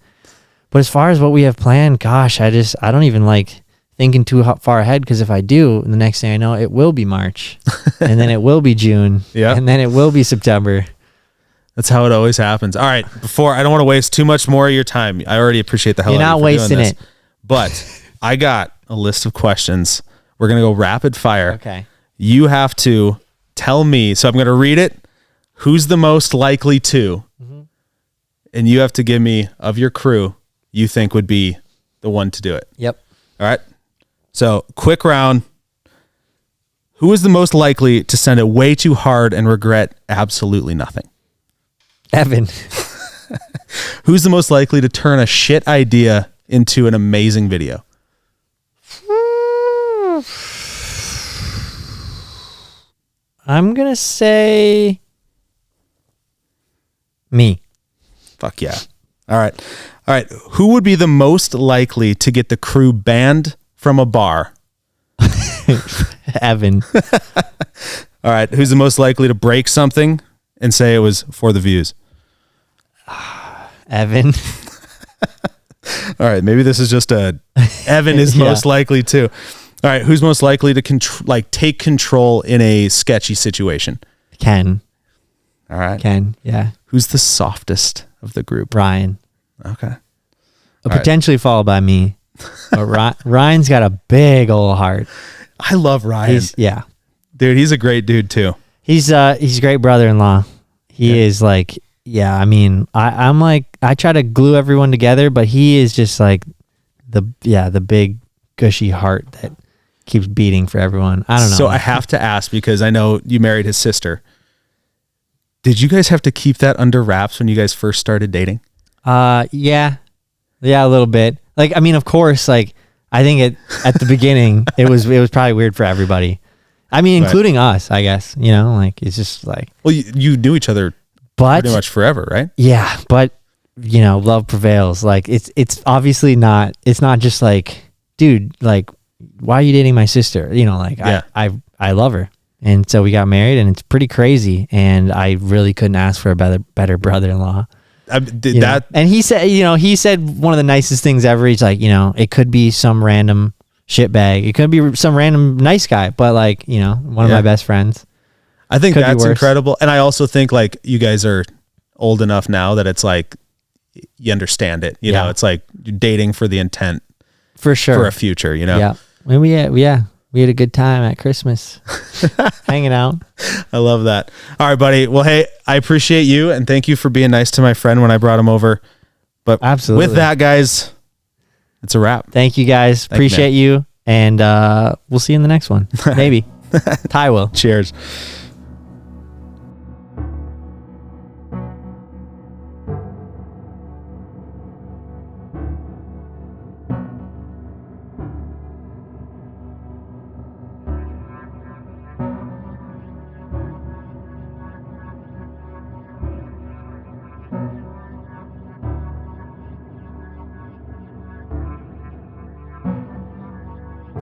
But as far as what we have planned, gosh, I don't even like thinking too far ahead, because if I do, the next thing I know, it will be March, and then it will be June, Yeah. and then it will be September. That's how it always happens. All right, I don't want to waste too much more of your time. I already appreciate the hell You're out of not you for doing wasting this. it. But I got a list of questions. We're going to go rapid fire. Okay. You have to tell me. So I'm going to read it. Who's the most likely to? And you have to give me, of your crew, you think would be the one to do it. Yep. All right. So quick round. Who is the most likely to send it way too hard and regret absolutely nothing? Evan. Who's the most likely to turn a shit idea into an amazing video? I'm going to say me. Fuck yeah. All right. All right. Who would be the most likely to get the crew banned from a bar? Evan. All right. Who's the most likely to break something and say it was for the views? Evan. All right. Maybe this is just Evan is Yeah. most likely to. All right. Who's most likely to take control in a sketchy situation? Ken. All right. Ken. Yeah. Who's the softest of the group? Ryan. Okay. Potentially followed by me. But Ryan's got a big old heart. I love Ryan. Dude, he's a great dude too. He's a great brother-in-law. He is like, I mean, I'm like, I try to glue everyone together, but he is just like the big gushy heart that keeps beating for everyone. I don't know. So I have to ask, because I know you married his sister. Did you guys have to keep that under wraps when you guys first started dating? Yeah, a little bit. Like, I mean, of course, like, I think at the beginning, it was probably weird for everybody. I mean, including us, I guess, like, it's just like, Well, you knew each other but pretty much forever, right? yeah, but love prevails. Like, it's obviously not, it's not just like, dude, like, why are you dating my sister? Like, Yeah. I love her. And so we got married, and it's pretty crazy. And I really couldn't ask for a better brother-in-law. And he said one of the nicest things ever. He's like, it could be some random shitbag. It could be some random nice guy, but like, one of my best friends. I think Could be that's worse. incredible. And I also think like you guys are old enough now that it's like you understand it. You know, it's like you're dating for the intent For sure. for a future, Yeah. And we had a good time at Christmas hanging out. I love that. All right, buddy. Well, hey, I appreciate you, and thank you for being nice to my friend when I brought him over. But Absolutely. with that, guys, it's a wrap. Thank you guys. Appreciate you. And we'll see you in the next one. Maybe. Ty will. Cheers.